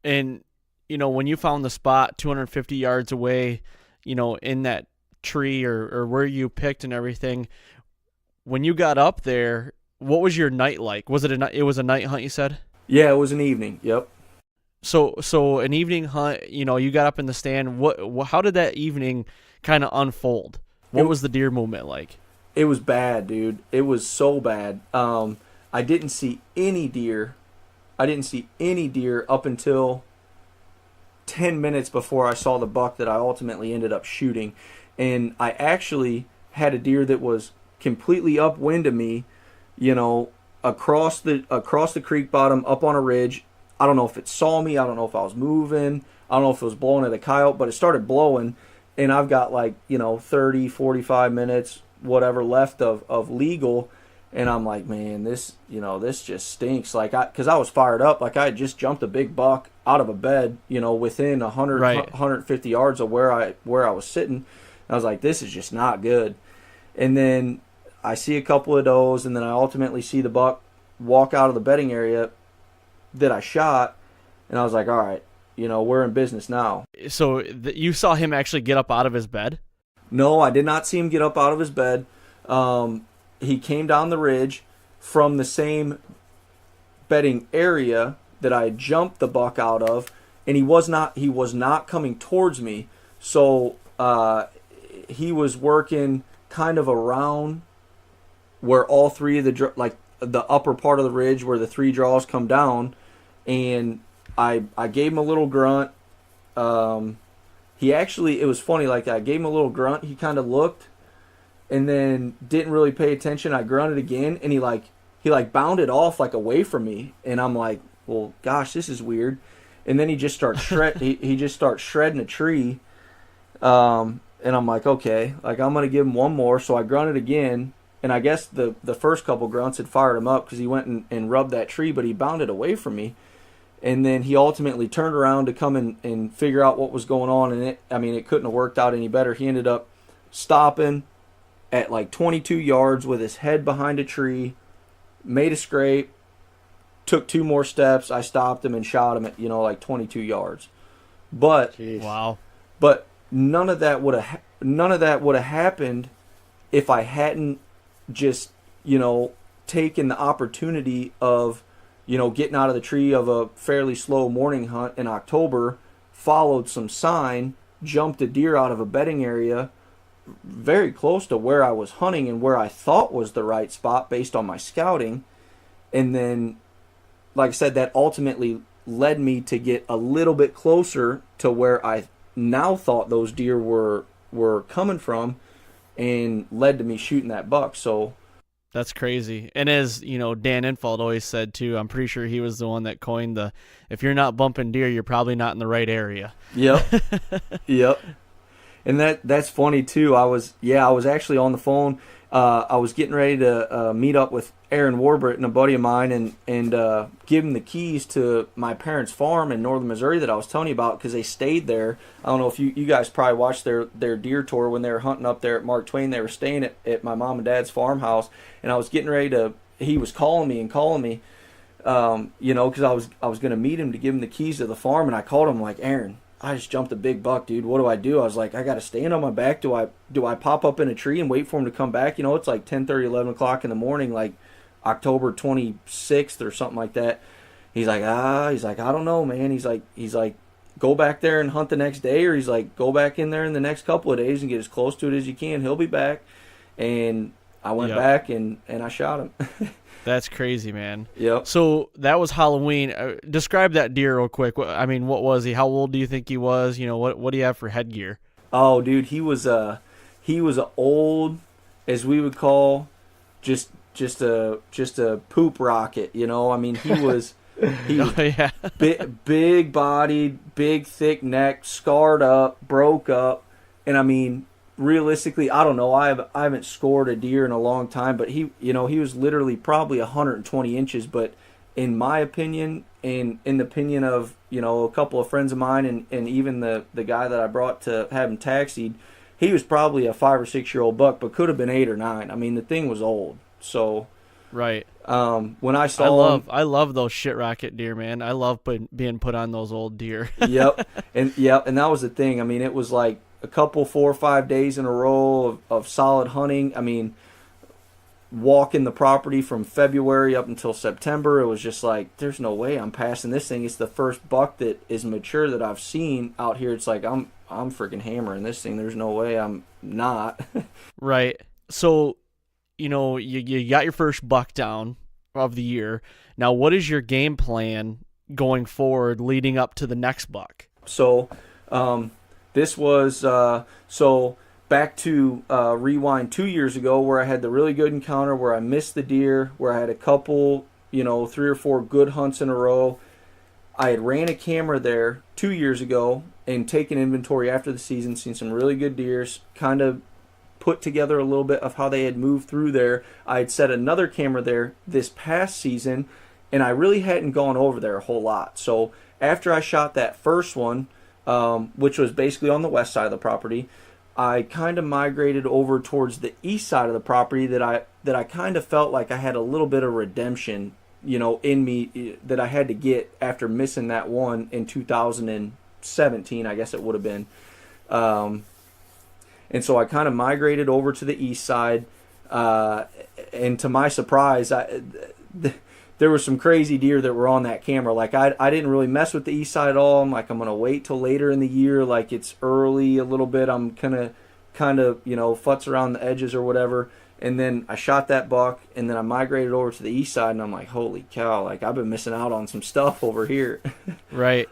And, when you found the spot 250 yards away, in that tree or where you picked and everything, when you got up there, what was your night like? Was it was a night hunt, you said? Yeah, it was an evening. Yep. So an evening hunt, you got up in the stand. How did that evening kind of unfold? What was the deer movement like? It was bad, dude. It was so bad. I didn't see any deer. Up until 10 minutes before I saw the buck that I ultimately ended up shooting. And I actually had a deer that was completely upwind of me, across the creek bottom, up on a ridge. I don't know if it saw me. I don't know if I was moving. I don't know if it was blowing at a coyote, but it started blowing. And I've got 30, 45 minutes, whatever, left of legal. And I'm like, man, this just stinks. Because I was fired up. I had just jumped a big buck out of a bed, within 100, Right. 150 yards of where I was sitting. And I was like, this is just not good. And then I see a couple of does, and then I ultimately see the buck walk out of the bedding area that I shot. And I was like, all right, we're in business now. So you saw him actually get up out of his bed? No, I did not see him get up out of his bed. He came down the ridge from the same bedding area that I jumped the buck out of, and he was not coming towards me. So he was working kind of around where all three of the upper part of the ridge where the 3 draws come down, and I gave him a little grunt. He actually, it was funny, like I gave him a little grunt. He kind of looked and then didn't really pay attention. I grunted again, and he bounded off like away from me, and I'm like, well, gosh, this is weird. And then he just starts he just starts shredding a tree. And I'm like, okay, like I'm gonna give him one more. So I grunted again, and I guess the first couple grunts had fired him up because he went and rubbed that tree, but he bounded away from me. And then he ultimately turned around to come and figure out what was going on, and it couldn't have worked out any better. He ended up stopping at like 22 yards with his head behind a tree, made a scrape, took 2 more steps. I stopped him and shot him at, like 22 yards. But Jeez. Wow. But none of that would have happened if I hadn't just, taken the opportunity of, getting out of the tree of a fairly slow morning hunt in October, followed some sign, jumped a deer out of a bedding area very close to where I was hunting and where I thought was the right spot based on my scouting. And then, like I said, that ultimately led me to get a little bbit closer to where I now thought those deer were coming from, and led to me shooting that buck. So That's crazy. And as, Dan Infald always said too, I'm pretty sure he was the one that coined the, if you're not bumping deer, you're probably not in the right area. Yep. Yep. And that's funny too. I was actually on the phone. I was getting ready to meet up with Aaron Warbritt and a buddy of mine and give him the keys to my parents' farm in northern Missouri that I was telling you about, because they stayed there. I don't know if you guys probably watched their deer tour when they were hunting up there at Mark Twain. They were staying at my mom and dad's farmhouse, and I was getting ready to, he was calling me, because I was going to meet him to give him the keys to the farm, and I called him like, Aaron, I just jumped a big buck, dude. What do? I was like, I got to stand on my back. Do I pop up in a tree and wait for him to come back? It's like 10:30, 11 o'clock in the morning, like October 26th or something like that. He's like, I don't know, man. He's like, go back there and hunt the next day, or he's like, go back in there in the next couple of days and get as close to it as you can. He'll be back. And I went back and I shot him. That's crazy, man. Yep. So that was Halloween. Describe that deer real quick. I mean, what was he? How old do you think he was? What do you have for headgear? Oh, dude, he was a old, as we would call, just a poop rocket. He was yeah. big bodied, big thick neck, scarred up, broke up, and realistically, I don't know. I haven't scored a deer in a long time, but he was literally probably 120 inches. But in my opinion, and in the opinion of a couple of friends of mine, and even the guy that I brought to have him taxied, he was probably a 5 or 6 year old buck, but could have been 8 or 9. The thing was old. So right. When I saw I love those shit rocket deer, man. I love being put on those old deer. Yep, and that was the thing. It was like a couple 4 or 5 days in a row of solid hunting. Walking the property from February up until September, it was just like, there's no way I'm passing this thing. It's the first buck that is mature that I've seen out here. It's like, I'm freaking hammering this thing. There's no way I'm not. Right. So, you got your first buck down of the year. Now, what is your game plan going forward leading up to the next buck? So, this was, back to rewind 2 years ago, where I had the really good encounter where I missed the deer, where I had a couple, 3 or 4 good hunts in a row. I had ran a camera there 2 years ago and taken inventory after the season, seen some really good deers, kind of put together a little bit of how they had moved through there. I had set another camera there this past season, and I really hadn't gone over there a whole lot. So after I shot that first one, which was basically on the west side of the property, I kind of migrated over towards the east side of the property that I kind of felt like I had a little bit of redemption, in me, that I had to get after missing that one in 2017, I guess it would have been. And so I kind of migrated over to the east side, and to my surprise, there were some crazy deer that were on that camera. Like, I didn't really mess with the east side at all. I'm like, I'm going to wait till later in the year. Like, it's early a little bit. I'm kind of, futz around the edges or whatever. And then I shot that buck, and then I migrated over to the east side, and I'm like, holy cow, like I've been missing out on some stuff over here. Right.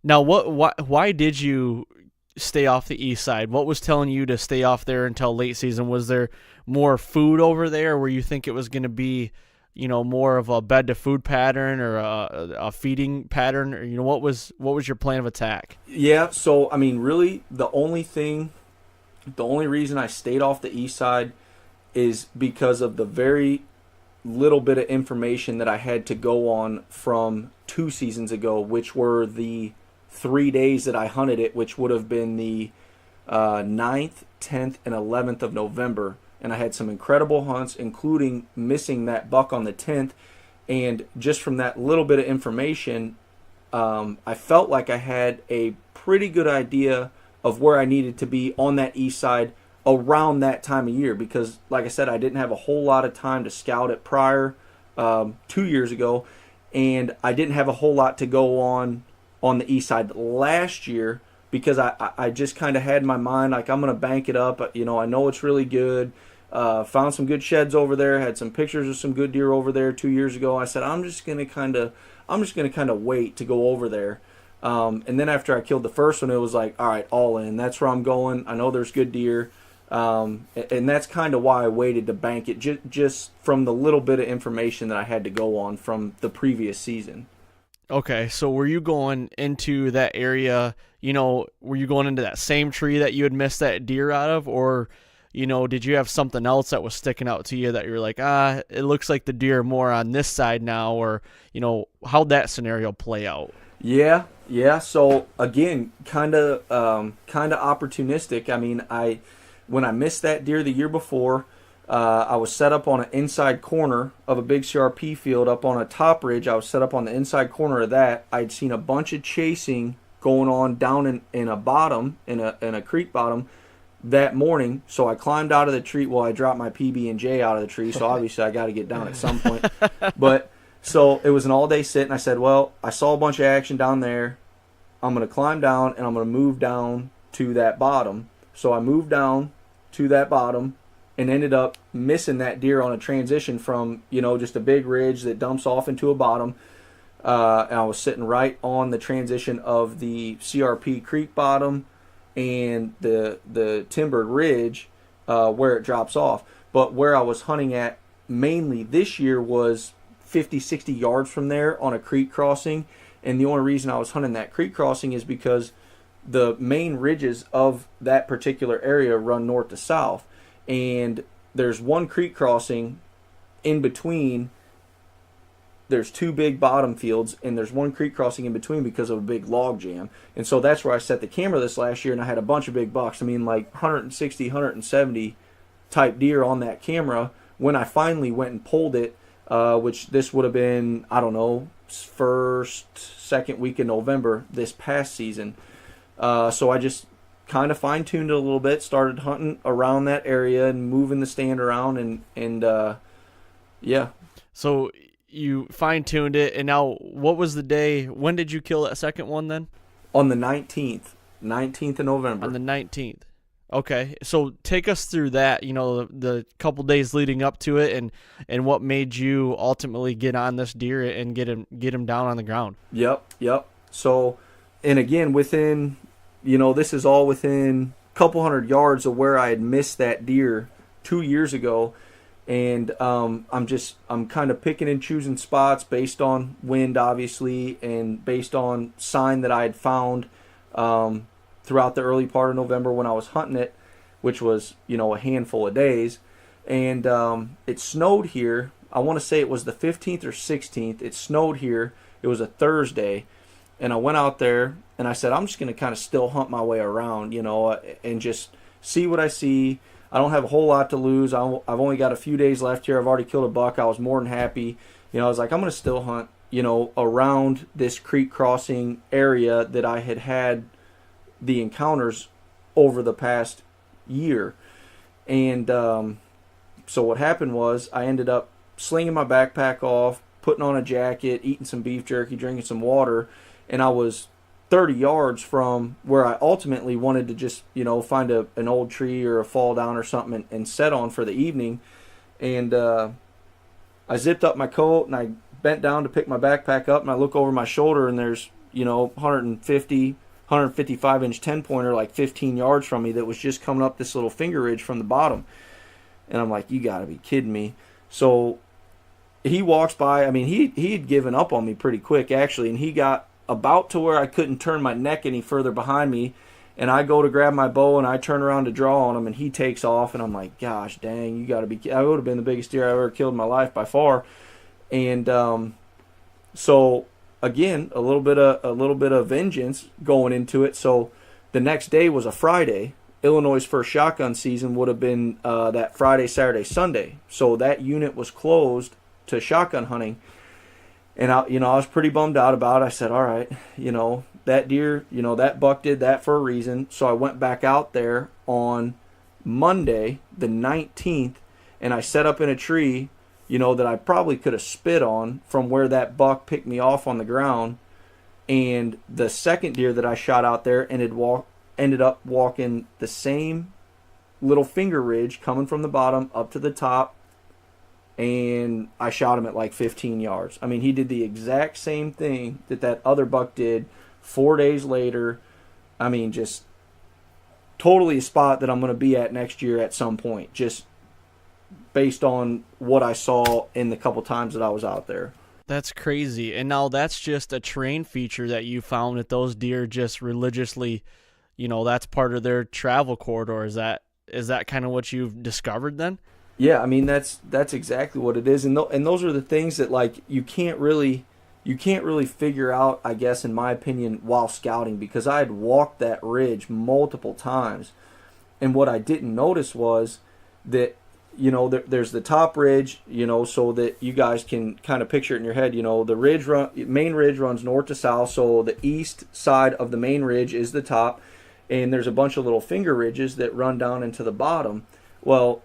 Now, why did you stay off the east side? What was telling you to stay off there until late season? Was there more food over there where you think it was going to be, more of a bed to food pattern or a feeding pattern? Or, what was your plan of attack? Yeah, so I mean, really, the only reason I stayed off the east side is because of the very little bit of information that I had to go on from 2 seasons ago, which were the 3 days that I hunted it, which would have been the 9th, 10th, and 11th of November. And I had some incredible hunts, including missing that buck on the 10th. And just from that little bit of information, I felt like I had a pretty good idea of where I needed to be on that east side around that time of year, because like I said, I didn't have a whole lot of time to scout it prior 2 years ago, and I didn't have a whole lot to go on the east side last year, because I just kind of had in my mind like, I'm going to bank it up. I know it's really good. Found some good sheds over there, had some pictures of some good deer over there 2 years ago. I said, I'm just going to kind of wait to go over there. And then after I killed the first one, it was like, all right, all in. That's where I'm going. I know there's good deer. And that's kind of why I waited to bank it, just from the little bit of information that I had to go on from the previous season. Okay, so were you going into that area, were you going into that same tree that you had missed that deer out of, or, did you have something else that was sticking out to you that you were like, it looks like the deer are more on this side now, or, how'd that scenario play out? Yeah. So again, kind of opportunistic. I mean, when I missed that deer the year before, I was set up on an inside corner of a big CRP field up on a top ridge. I was set up on the inside corner of that. I'd seen a bunch of chasing going on down in a bottom, in a creek bottom that morning. So I climbed out of the tree. Well, I dropped my PB&J out of the tree, so obviously I got to get down at some point. But so it was an all-day sit, and I said, well, I saw a bunch of action down there. I'm going to climb down, and I'm going to move down to that bottom. So I moved down to that bottom and ended up missing that deer on a transition from, just a big ridge that dumps off into a bottom. And I was sitting right on the transition of the CRP creek bottom and the timbered ridge where it drops off. But where I was hunting at mainly this year was 50, 60 yards from there on a creek crossing. And the only reason I was hunting that creek crossing is because the main ridges of that particular area run north to south, and there's one creek crossing in between. There's 2 big bottom fields, and there's one creek crossing in between because of a big log jam. And so that's where I set the camera this last year, and I had a bunch of big bucks. I mean, like 160, 170 type deer on that camera when I finally went and pulled it, which this would have been, I don't know, second week in November this past season. So I just kind of fine-tuned it a little bit, started hunting around that area and moving the stand around, and yeah. So you fine-tuned it, and now what was the day? When did you kill that second one then? On the 19th of November. On the 19th. Okay, so take us through that, the couple days leading up to it, and what made you ultimately get on this deer and get him down on the ground. Yep. So, and again, within, this is all within a couple hundred yards of where I had missed that deer 2 years ago, and I'm kind of picking and choosing spots based on wind, obviously, and based on sign that I had found throughout the early part of November when I was hunting it, which was, a handful of days. And it snowed here. I want to say it was the 15th or 16th. It snowed here. It was a Thursday. And I went out there, and I said, I'm just going to kind of still hunt my way around, and just see what I see. I don't have a whole lot to lose. I've only got a few days left here. I've already killed a buck. I was more than happy. I was like, I'm going to still hunt, around this creek crossing area that I had the encounters over the past year. And so what happened was I ended up slinging my backpack off, putting on a jacket, eating some beef jerky, drinking some water, and I was 30 yards from where I ultimately wanted to just, find an old tree or a fall down or something and set on for the evening. And I zipped up my coat and I bent down to pick my backpack up, and I look over my shoulder and there's, 155 inch 10-pointer like 15 yards from me that was just coming up this little finger ridge from the bottom. And I'm like, you gotta be kidding me. So he walks by. I mean, he had given up on me pretty quick, actually, and he got about to where I couldn't turn my neck any further behind me, and I go to grab my bow and I turn around to draw on him, and he takes off, and I'm like, gosh dang, you gotta be. I would have been the biggest deer I ever killed in my life by far. And so again, a little bit of vengeance going into it. So the next day was a Friday. Illinois' first shotgun season would have been that Friday, Saturday, Sunday. So that unit was closed to shotgun hunting. And I was pretty bummed out about it. I said, all right, that deer, that buck did that for a reason. So I went back out there on Monday, the 19th, and I set up in a tree, that I probably could have spit on from where that buck picked me off on the ground. And the second deer that I shot out there ended up walking the same little finger ridge coming from the bottom up to the top, and I shot him at like 15 yards. I mean, he did the exact same thing that other buck did 4 days later. I mean, just totally a spot that I'm going to be at next year at some point, just based on what I saw in the couple times that I was out there. That's crazy. And now that's just a terrain feature that you found that those deer just religiously, that's part of their travel corridor. Is that kind of what you've discovered then? Yeah, I mean that's exactly what it is, and those are the things that like you can't really figure out, I guess, in my opinion, while scouting, because I had walked that ridge multiple times, and what I didn't notice was that there's the top ridge, so that you guys can kind of picture it in your head. The main ridge runs north to south, so the east side of the main ridge is the top, and there's a bunch of little finger ridges that run down into the bottom. Well,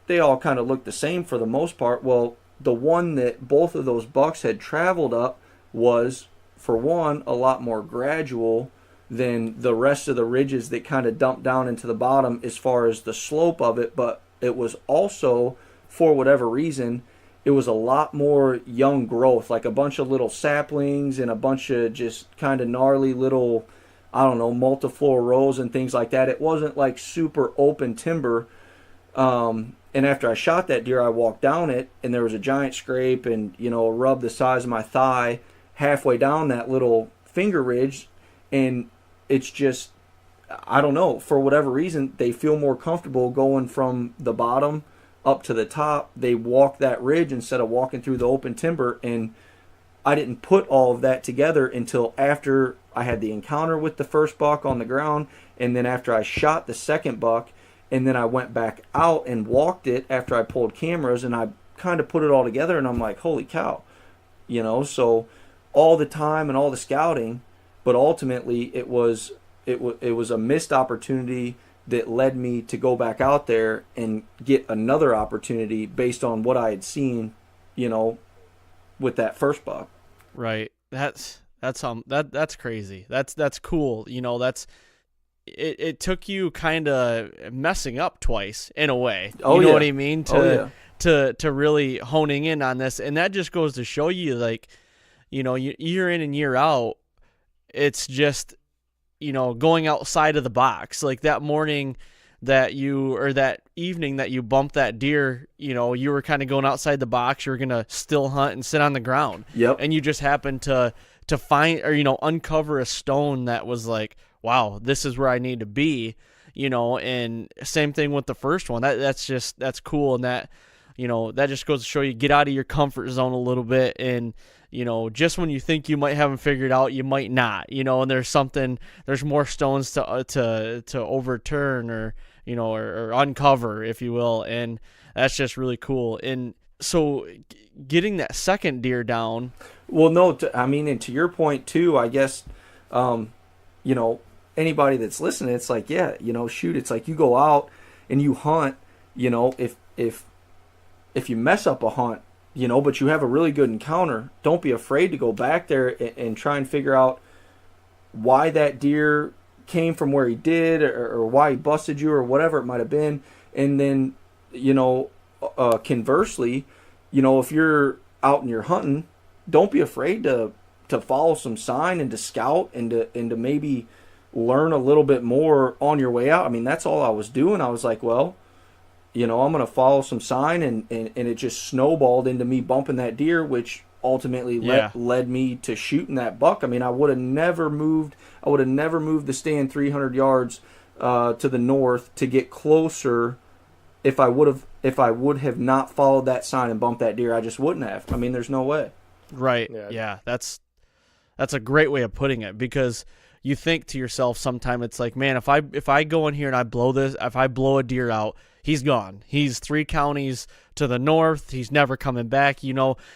they all kind of look the same for the most part. Well, the one that both of those bucks had traveled up was, for one, a lot more gradual than the rest of the ridges that kind of dumped down into the bottom as far as the slope of it, but it was also, for whatever reason, it was a lot more young growth, like a bunch of little saplings and a bunch of just kind of gnarly little, I don't know, multiflora rows and things like that. It wasn't like super open timber. And after I shot that deer, I walked down it, and there was a giant scrape and, a rub the size of my thigh halfway down that little finger ridge. And it's just, I don't know, for whatever reason, they feel more comfortable going from the bottom up to the top. They walk that ridge instead of walking through the open timber. And I didn't put all of that together until after I had the encounter with the first buck on the ground, and then after I shot the second buck. And then I went back out and walked it after I pulled cameras, and I kind of put it all together, and I'm like, holy cow. So all the time and all the scouting, but ultimately it was a missed opportunity that led me to go back out there and get another opportunity based on what I had seen, with that first buck. Right. That's crazy. That's cool. It took you kind of messing up twice in a way. You know what I mean? To really honing in on this. And that just goes to show you, like, year in and year out, it's just, going outside of the box. Like that morning that that evening that you bumped that deer, you were kind of going outside the box. You were going to still hunt and sit on the ground. Yep. And you just happened to find, or, uncover a stone that was like, wow, this is where I need to be, and same thing with the first one. That's cool. And that, that just goes to show you, get out of your comfort zone a little bit. And, just when you think you might have them figured out, you might not, and there's more stones to overturn or, or uncover, if you will. And that's just really cool. And so getting that second deer down. Well, no, and to your point too, I guess, anybody that's listening, it's like, yeah, shoot, it's like you go out and you hunt, if you mess up a hunt, but you have a really good encounter, don't be afraid to go back there and try and figure out why that deer came from where he did, or why he busted you, or whatever it might have been. And then, conversely, if you're out and you're hunting, don't be afraid to follow some sign and to scout and to maybe learn a little bit more on your way out. I mean, that's all I was doing. I was like, well, I'm going to follow some sign, and it just snowballed into me bumping that deer, which ultimately led me to shooting that buck. I mean, I would have never moved the stand 300 yards to the north to get closer if I would have not followed that sign and bumped that deer. I just wouldn't have. I mean, there's no way. Right. Yeah. That's a great way of putting it, because you think to yourself sometime, it's like, man, if I go in here and if I blow a deer out, he's gone. He's 3 counties to the north. He's never coming back.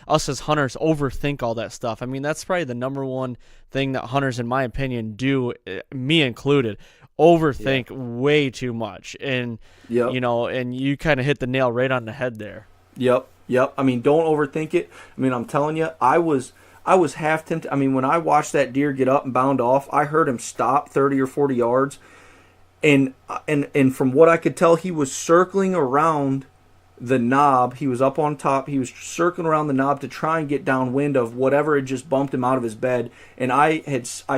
Us as hunters overthink all that stuff. I mean, that's probably the number one thing that hunters, in my opinion, do, me included, overthink way too much. And, and you kind of hit the nail right on the head there. Yep. I mean, don't overthink it. I mean, I'm telling you, I was half tempted. I mean, when I watched that deer get up and bound off, I heard him stop 30 or 40 yards. And from what I could tell, he was circling around the knob. He was up on top. He was circling around the knob to try and get downwind of whatever had just bumped him out of his bed. And I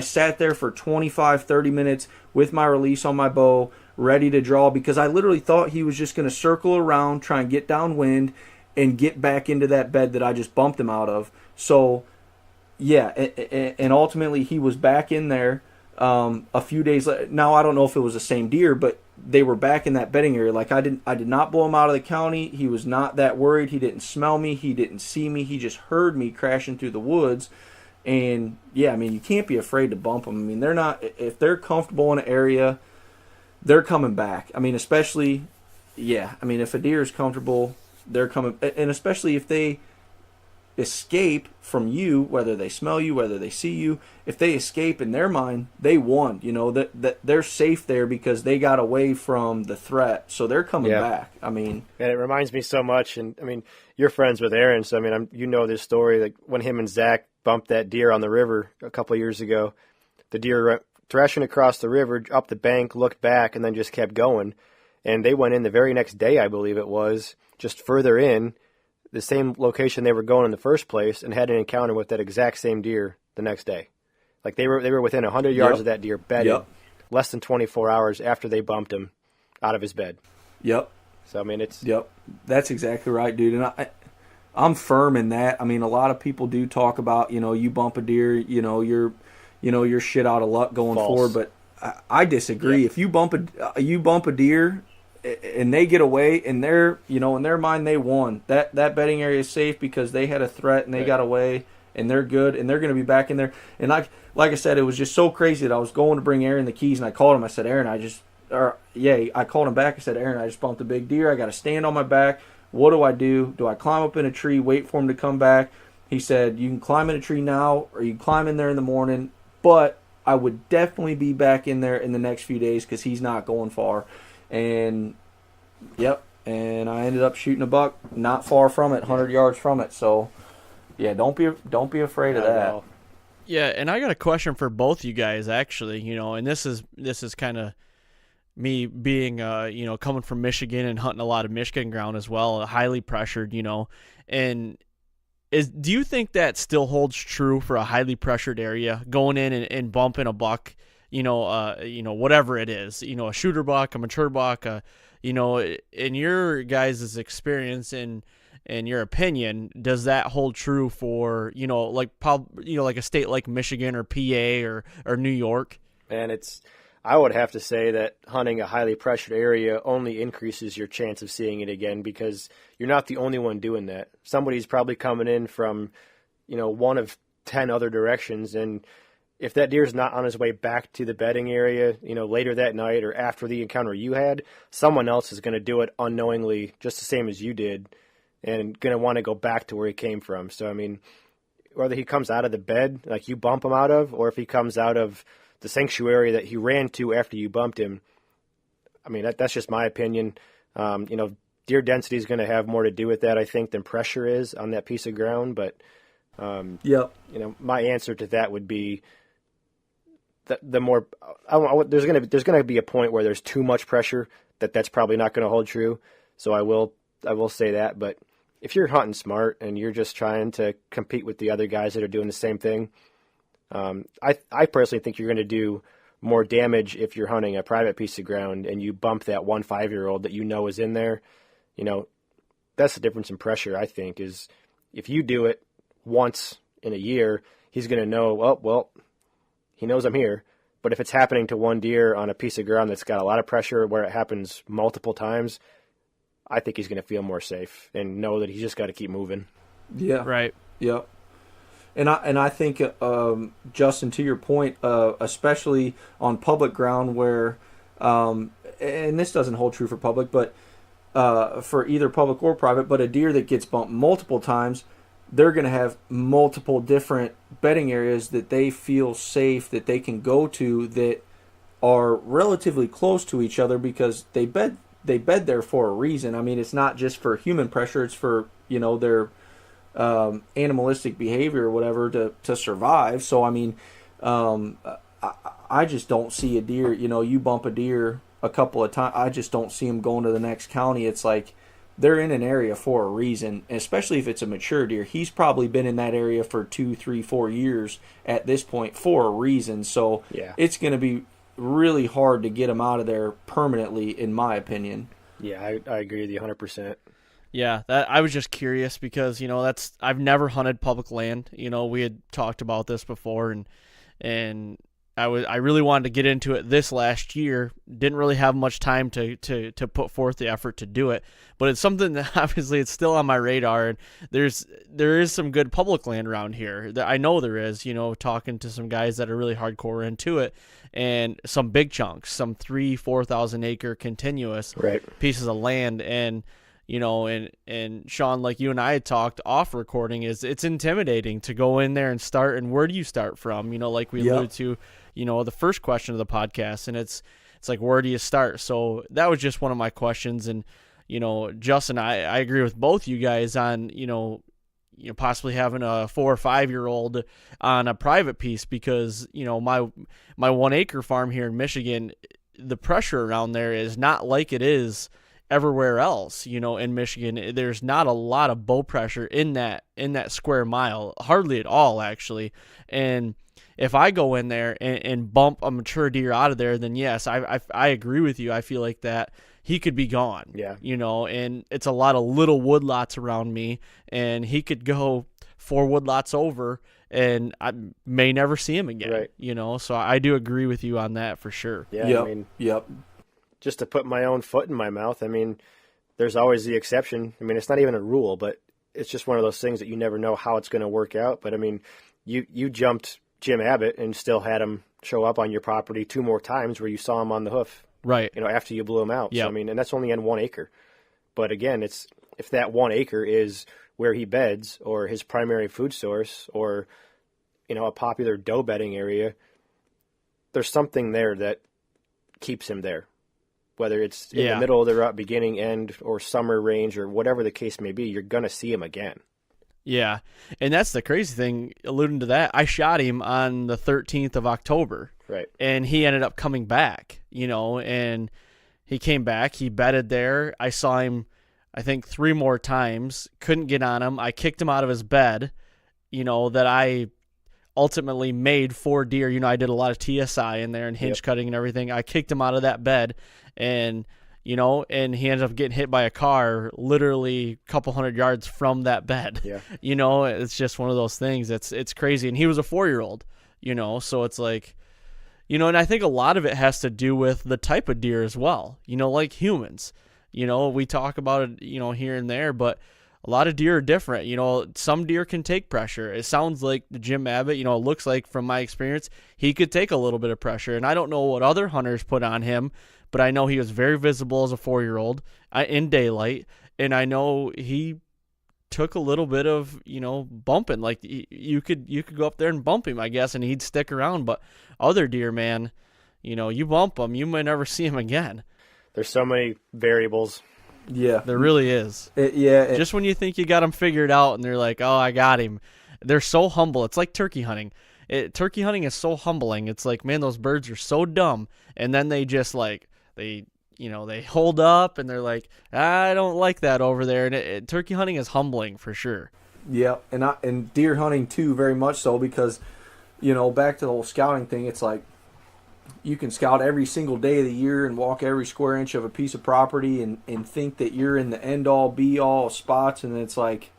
sat there for 25, 30 minutes with my release on my bow, ready to draw, because I literally thought he was just going to circle around, try and get downwind, and get back into that bed that I just bumped him out of. So, yeah, and ultimately he was back in there a few days later. Now, I don't know if it was the same deer, but they were back in that bedding area. Like, I did not blow him out of the county. He was not that worried. He didn't smell me. He didn't see me. He just heard me crashing through the woods. And, yeah, I mean, you can't be afraid to bump them. I mean, if they're comfortable in an area, they're coming back. I mean, especially, if a deer is comfortable, they're coming. And especially if they escape from you, whether they smell you, whether they see you, if they escape, in their mind, they won. That they're safe there because they got away from the threat, so they're coming back. I mean, and it reminds me so much. And I mean, you're friends with Aaron, so I mean, this story. Like when him and Zach bumped that deer on the river a couple of years ago, the deer went thrashing across the river, up the bank, looked back, and then just kept going. And they went in the very next day, I believe it was, just further in, the same location they were going in the first place, and had an encounter with that exact same deer the next day. Like they were within 100 yards of that deer, bedded, less than 24 hours after they bumped him out of his bed. Yep. So I mean, it's that's exactly right, dude. And I'm firm in that. I mean, a lot of people do talk about, you bump a deer, you're shit out of luck going forward, but I disagree. Yep. If you bump a deer and they get away, and they're, in their mind, they won. That bedding area is safe because they had a threat and they got away, and they're good, and they're going to be back in there. And like I said, it was just so crazy that I was going to bring Aaron the keys, and I called him. I said, Aaron, I called him back. I said, Aaron, I just bumped a big deer. I got to stand on my back. What do I do? Do I climb up in a tree, wait for him to come back? He said, you can climb in a tree now, or you can climb in there in the morning, but I would definitely be back in there in the next few days because he's not going far. And and I ended up shooting a buck not far from it, 100 yards from it. So yeah, don't be afraid of that. No. Yeah, and I got a question for both you guys, actually. And this is kind of me being coming from Michigan and hunting a lot of Michigan ground as well, highly pressured, and do you think that still holds true for a highly pressured area, going in and bumping a buck, whatever it is, a shooter buck, a mature buck, in your guys' experience and your opinion, does that hold true for, like a state like Michigan or PA or New York? And I would have to say that hunting a highly pressured area only increases your chance of seeing it again, because you're not the only one doing that. Somebody's probably coming in from, one of 10 other directions, and if that deer's not on his way back to the bedding area, later that night or after the encounter you had, someone else is going to do it unknowingly, just the same as you did, and going to want to go back to where he came from. So, I mean, whether he comes out of the bed like you bump him out of, or if he comes out of the sanctuary that he ran to after you bumped him, I mean, that's just my opinion. Deer density is going to have more to do with that, I think, than pressure is on that piece of ground. But, my answer to that would be the more there's gonna be a point where there's too much pressure that's probably not going to hold true. So I will say that. But if you're hunting smart and you're just trying to compete with the other guys that are doing the same thing, I personally think you're going to do more damage if you're hunting a private piece of ground and you bump that 1 5-year-old that you know is in there. You know, that's the difference in pressure, I think, is if you do it once in a year, he's going to know, well, he knows I'm here. But if it's happening to one deer on a piece of ground that's got a lot of pressure where it happens multiple times, I think he's going to feel more safe and know that he's just got to keep moving. Yeah. Right. Yep. And I think, Justin, to your point, especially on public ground where, and this doesn't hold true for public, but for either public or private, but a deer that gets bumped multiple times, they're going to have multiple different bedding areas that they feel safe that they can go to that are relatively close to each other because they bed there for a reason. I mean, it's not just for human pressure; it's for their animalistic behavior or whatever to survive. So I mean, I just don't see a deer. You bump a deer a couple of times, I just don't see them going to the next county. It's like they're in an area for a reason, especially if it's a mature deer. He's probably been in that area for 2, 3, 4 years at this point for a reason. So yeah, it's going to be really hard to get him out of there permanently, in my opinion. Yeah, I agree with you 100%. Yeah, I was just curious because I've never hunted public land. We had talked about this before, and I really wanted to get into it this last year. Didn't really have much time to put forth the effort to do it, but it's something that obviously it's still on my radar. And there is some good public land around here. I know there is. Talking to some guys that are really hardcore into it, and some big chunks, some 3,000-4,000 acre continuous pieces of land, and Sean, like you and I had talked off recording, it's intimidating to go in there and start. And where do you start from? Like we alluded to, the first question of the podcast, and it's like, where do you start? So that was just one of my questions. And, Justin, I agree with both you guys on, possibly having a 4 or 5-year-old on a private piece because, my 1 acre farm here in Michigan, the pressure around there is not like it is everywhere else. In Michigan, there's not a lot of bow pressure in that square mile, hardly at all, actually. And if I go in there and bump a mature deer out of there, then yes, I agree with you. I feel like that he could be gone. Yeah. And it's a lot of little woodlots around me, and he could go 4 woodlots over, and I may never see him again. Right. So I do agree with you on that for sure. Yeah. Yep. I mean, yep. Just to put my own foot in my mouth, I mean, there's always the exception. I mean, it's not even a rule, but it's just one of those things that you never know how it's going to work out. But I mean, you jumped Jim Abbott and still had him show up on your property 2 more times where you saw him on the hoof, right? After you blew him out. Yeah. So, I mean, and that's only on 1 acre. But again, it's if that 1 acre is where he beds or his primary food source or, a popular doe bedding area, there's something there that keeps him there. Whether it's in the middle of the route, beginning, end, or summer range, or whatever the case may be, you're going to see him again. Yeah, and that's the crazy thing, alluding to that, I shot him on the 13th of October. Right. And he ended up coming back, and he came back, he bedded there. I saw him, I think, 3 more times, couldn't get on him. I kicked him out of his bed, that I ultimately made 4 deer. I did a lot of TSI in there and hinge cutting and everything. I kicked him out of that bed, and and he ended up getting hit by a car literally a couple 100 yards from that bed. Yeah. It's just one of those things. It's crazy. And he was a 4-year-old, so it's like, and I think a lot of it has to do with the type of deer as well, like humans. We talk about it, here and there, but a lot of deer are different. Some deer can take pressure. It sounds like the Jim Abbott, it looks like from my experience, he could take a little bit of pressure. And I don't know what other hunters put on him, but I know he was very visible as a 4-year-old in daylight. And I know he took a little bit of, bumping. Like you could go up there and bump him, I guess, and he'd stick around. But other deer, man, you bump them, you might never see him again. There's so many variables. Yeah. There really is. Just when you think you got them figured out and they're like, oh, I got him. They're so humble. It's like turkey hunting. turkey hunting is so humbling. It's like, man, those birds are so dumb, and then they just they hold up and they're like, I don't like that over there. And turkey hunting is humbling for sure. Yeah, and deer hunting too, very much so, because back to the whole scouting thing. It's like you can scout every single day of the year and walk every square inch of a piece of property and think that you're in the end all be all spots, and it's like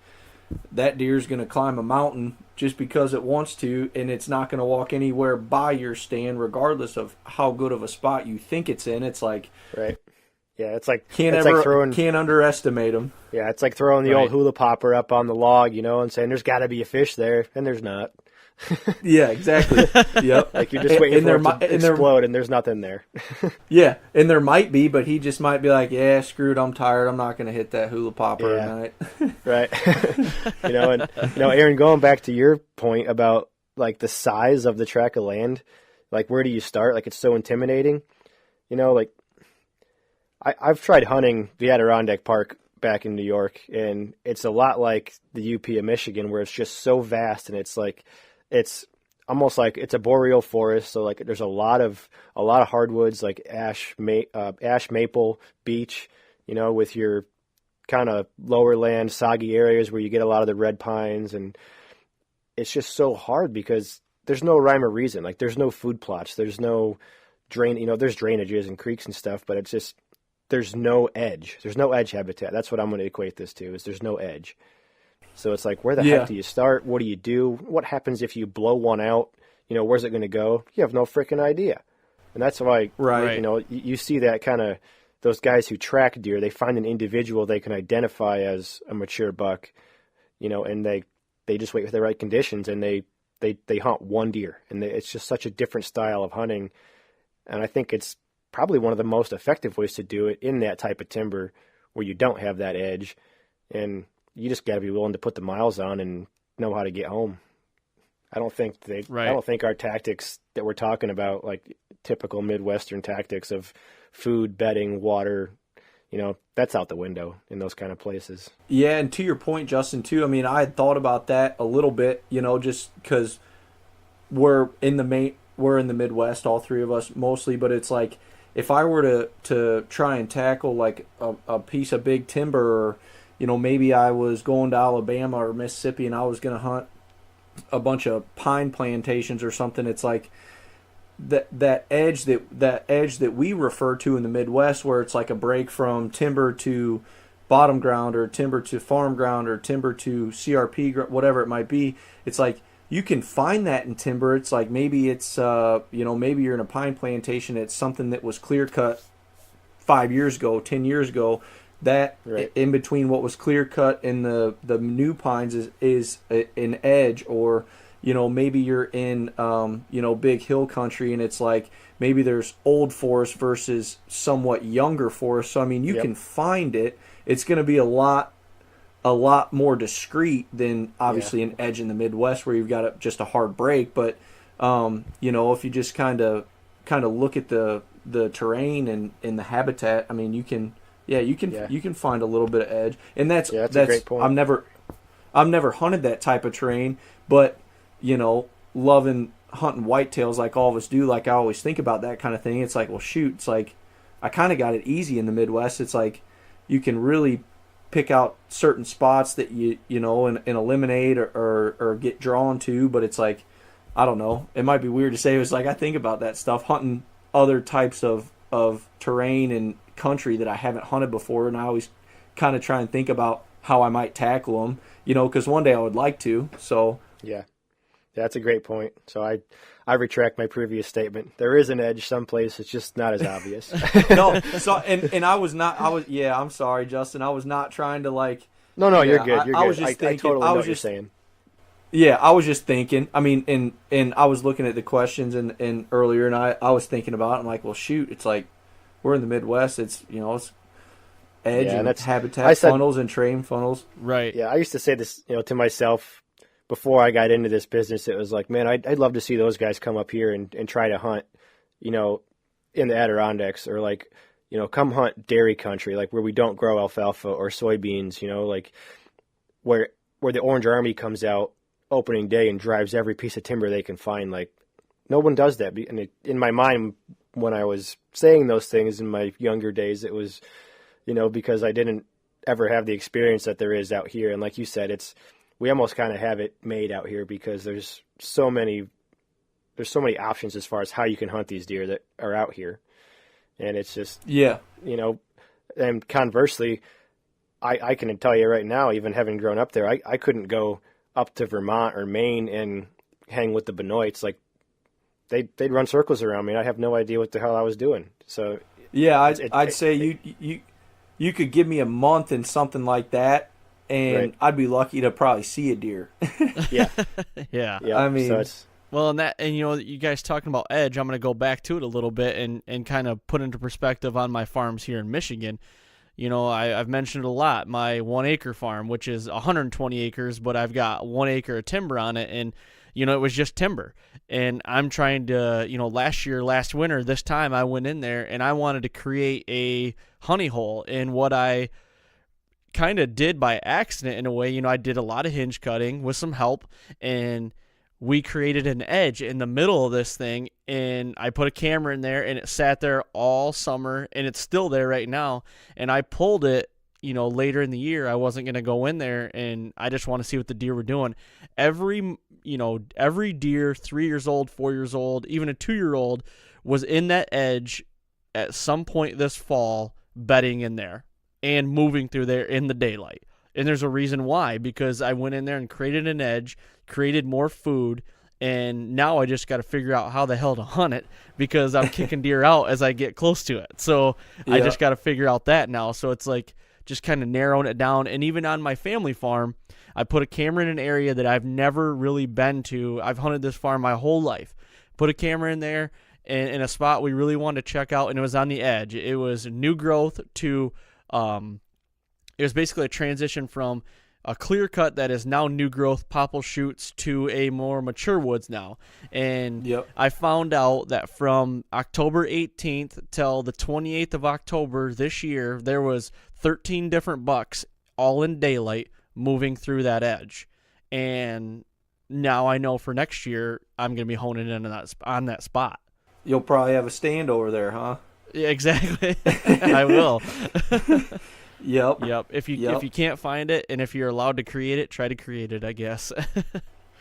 that deer's going to climb a mountain just because it wants to, and it's not going to walk anywhere by your stand regardless of how good of a spot you think it's in. It's like, right. Yeah, it's like can't underestimate them. Yeah, it's like throwing the old hula popper up on the log, and saying there's got to be a fish there, and there's not. Yeah, exactly. Yep. Like you're just waiting for it to explode, and there's nothing there. Yeah, and there might be, but he just might be like, yeah, screw it, I'm tired. I'm not going to hit that hula popper tonight. Right. Aaron, going back to your point about like the size of the tract of land, like where do you start? Like it's so intimidating. Like I've tried hunting the Adirondack Park back in New York, and it's a lot like the UP of Michigan, where it's just so vast, and it's like it's almost like it's a boreal forest. So like there's a lot of hardwoods like ash, maple, beech, with your kind of lower land, soggy areas where you get a lot of the red pines, and it's just so hard because there's no rhyme or reason. Like there's no food plots, there's no drain. There's drainages and creeks and stuff, but it's just there's no edge. There's no edge habitat. That's what I'm going to equate this to, is there's no edge. So it's like, where the heck do you start? What do you do? What happens if you blow one out? Where's it going to go? You have no freaking idea. And that's why, you see that kind of, those guys who track deer, they find an individual they can identify as a mature buck, and they just wait for the right conditions, and they hunt one deer. And it's just such a different style of hunting. And I think it's probably one of the most effective ways to do it in that type of timber where you don't have that edge, and you just got to be willing to put the miles on and know how to get home. I don't think our tactics that we're talking about, like typical Midwestern tactics of food, bedding, water, that's out the window in those kind of places. Yeah, and to your point, Justin, too, I mean, I had thought about that a little bit, just because we're in the Midwest, all three of us mostly, but it's like, if I were to try and tackle like a piece of big timber, or, maybe I was going to Alabama or Mississippi and I was going to hunt a bunch of pine plantations or something, it's like that edge that we refer to in the Midwest, where it's like a break from timber to bottom ground, or timber to farm ground, or timber to CRP, whatever it might be. It's like you can find that in timber. It's like maybe it's maybe you're in a pine plantation. It's something that was clear cut 5 years ago, 10 years ago. That in between what was clear cut and the new pines is an edge, or maybe you're in big hill country, and it's like maybe there's old forest versus somewhat younger forest. So I mean, you can find it. It's going to be a lot more discreet than obviously an edge in the Midwest where you've got just a hard break. But if you just kind of look at the terrain and the habitat, I mean, you can find a little bit of edge, and that's a great point. I've never hunted that type of terrain, but loving hunting whitetails like all of us do, like I always think about that kind of thing. It's like, well, shoot, it's like I kind of got it easy in the Midwest. It's like you can really pick out certain spots that you and eliminate or get drawn to, but it's like, I don't know, it might be weird to say, it's like I think about that stuff, hunting other types of terrain and country that I haven't hunted before, and I always kind of try and think about how I might tackle them, because one day I would like to. So yeah, that's a great point. So I retract my previous statement. There is an edge someplace, it's just not as obvious. No, so and I'm sorry, Justin. I was not trying to like. No, you're good. You're good. I was just thinking. I totally know what you're saying. Yeah, I was just thinking. I mean, and I was looking at the questions and earlier, and I was thinking about it. I'm like, well, shoot, it's like we're in the Midwest. It's it's edge and that's habitat funnels and train funnels. Right. Yeah, I used to say this to myself before I got into this business. It was like, man, I'd love to see those guys come up here and try to hunt, in the Adirondacks, or like, come hunt dairy country, like where we don't grow alfalfa or soybeans, like where the Orange Army comes out opening day and drives every piece of timber they can find. Like, no one does that. And in my mind, when I was saying those things in my younger days, it was, because I didn't ever have the experience that there is out here. And like you said, we almost kind of have it made out here because there's so many options as far as how you can hunt these deer that are out here. And it's just, and conversely, I can tell you right now, even having grown up there, I couldn't go up to Vermont or Maine and hang with the Benoits. Like, they'd run circles around me. I have no idea what the hell I was doing. So yeah, I'd say you could give me a month and something like that, and right. I'd be lucky to probably see a deer. Yeah. Yeah. I mean, so it's, well, and you guys talking about edge, I'm going to go back to it a little bit and kind of put into perspective on my farms here in Michigan. I've mentioned it a lot. My 1 acre farm, which is 120 acres, but I've got 1 acre of timber on it, and it was just timber. And I'm trying to, last winter, this time I went in there and I wanted to create a honey hole. And what I kind of did by accident in a way, I did a lot of hinge cutting with some help, and we created an edge in the middle of this thing, and I put a camera in there, and it sat there all summer, and it's still there right now. And I pulled it, later in the year. I wasn't going to go in there, and I just want to see what the deer were doing. Every deer, 3 years old, 4 years old, even a 2-year-old was in that edge at some point this fall, bedding in there and moving through there in the daylight. And there's a reason why, because I went in there and created an edge, created more food, and now I just got to figure out how the hell to hunt it, because I'm kicking deer out as I get close to it. So I just got to figure out that now. So it's like just kind of narrowing it down. And even on my family farm, I put a camera in an area that I've never really been to. I've hunted this farm my whole life. Put a camera in there and in a spot we really wanted to check out, and it was on the edge. It was new growth to it was basically a transition from a clear cut that is now new growth popple shoots to a more mature woods now. And I found out that from October 18th till the 28th of October this year, there was 13 different bucks all in daylight moving through that edge. And now I know for next year I'm going to be honing in on that spot. You'll probably have a stand over there, huh? Yeah, exactly. I will. Yep. If you can't find it, and if you're allowed to create it, try to create it, I guess.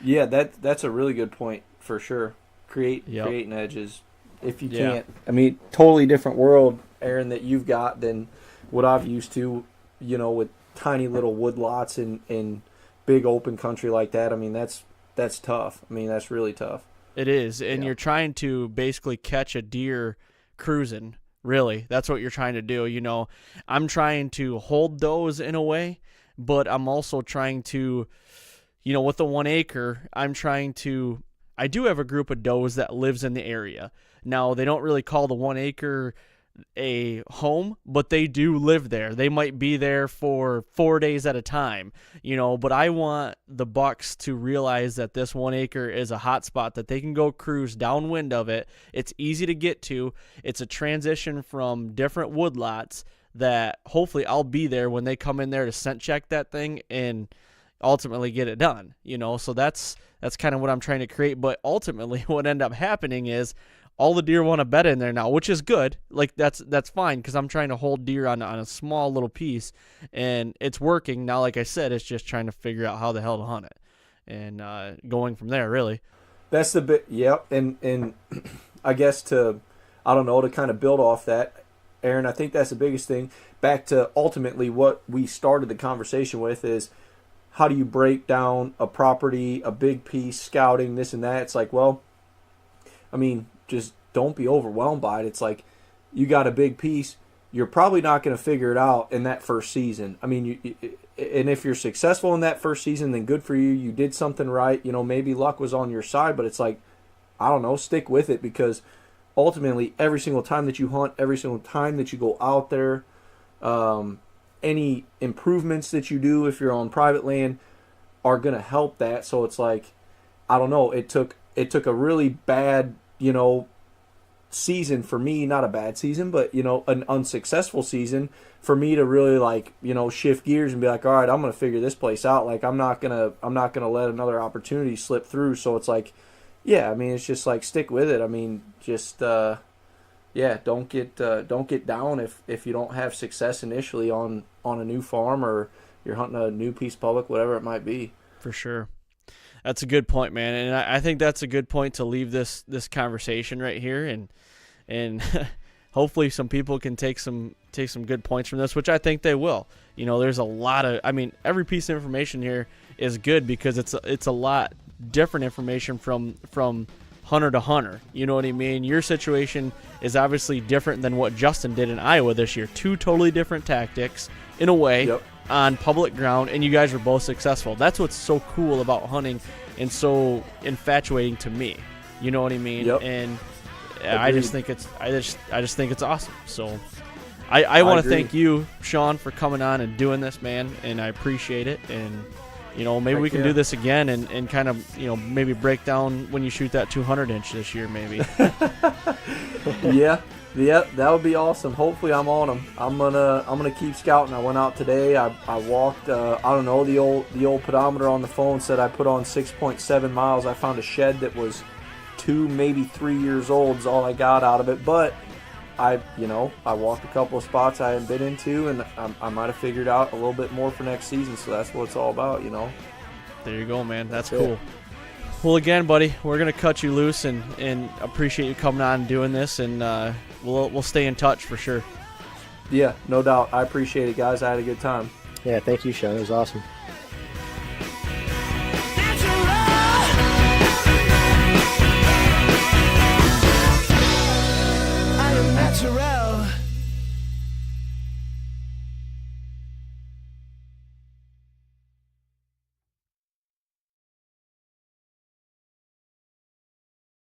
Yeah, that's a really good point for sure. Creating edges. If you can't, I mean, totally different world, Aaron, that you've got than what I've used to. With tiny little wood lots in big open country like that. I mean, that's tough. I mean, that's really tough. It is, and you're trying to basically catch a deer cruising. Really, that's what you're trying to do. I'm trying to hold those in a way, but I'm also trying to, with the 1 acre, I do have a group of does that lives in the area. Now, they don't really call the 1 acre a home, but they do live there. They might be there for 4 days at a time, but I want the bucks to realize that this 1 acre is a hot spot that they can go cruise downwind of it. It's easy to get to. It's a transition from different woodlots that hopefully I'll be there when they come in there to scent check that thing and ultimately get it done, so that's kind of what I'm trying to create. But ultimately what ended up happening is all the deer want to bed in there now, which is good. Like, that's fine, because I'm trying to hold deer on a small little piece, and it's working. Now, like I said, it's just trying to figure out how the hell to hunt it, and going from there, really. That's the bit, and I guess to kind of build off that, Aaron, I think that's the biggest thing. Back to ultimately what we started the conversation with is, how do you break down a property, a big piece, scouting, this and that? It's like, well, I mean, just don't be overwhelmed by it. It's like, you got a big piece, you're probably not going to figure it out in that first season. I mean, and if you're successful in that first season, then good for you. You did something right. Maybe luck was on your side, but it's like, I don't know, stick with it, because ultimately every single time that you hunt, every single time that you go out there, any improvements that you do if you're on private land are going to help that. So it's like, I don't know, it took a really bad season for me, not a bad season, but an unsuccessful season for me to really like shift gears and be like, all right, I'm gonna figure this place out. Like I'm not gonna let another opportunity slip through. So it's like, yeah, I mean, it's just like stick with it. I mean, just don't get down if you don't have success initially on a new farm or you're hunting a new piece of public, whatever it might be. For sure. That's a good point, man. And I think that's a good point to leave this conversation right here. And hopefully some people can take some good points from this, which I think they will. There's a lot of, every piece of information here is good because it's a lot different information from hunter to hunter. You know what I mean? Your situation is obviously different than what Justin did in Iowa this year. 2 totally different tactics in a way. Yep. On public ground, and you guys were both successful. That's what's so cool about hunting and so infatuating to me. You know what I mean? Yep. And Agreed. I just think it's awesome. So I want to thank you, Sean, for coming on and doing this, man, and I appreciate it. And maybe we can do this again and kind of maybe break down when you shoot that 200-inch this year, maybe. Yeah, that would be awesome. Hopefully I'm on them. I'm gonna keep scouting. I went out today. I walked. I don't know, the old pedometer on the phone said I put on 6.7 miles. I found a shed that was 2, maybe 3 years old. Is all I got out of it. But I walked a couple of spots I hadn't been into, and I might have figured out a little bit more for next season. So that's what it's all about, There you go, man. That's cool. Well, again, buddy, we're gonna cut you loose and appreciate you coming on and doing this, and we'll stay in touch for sure. Yeah, no doubt. I appreciate it, guys. I had a good time. Yeah, thank you, Sean. It was awesome.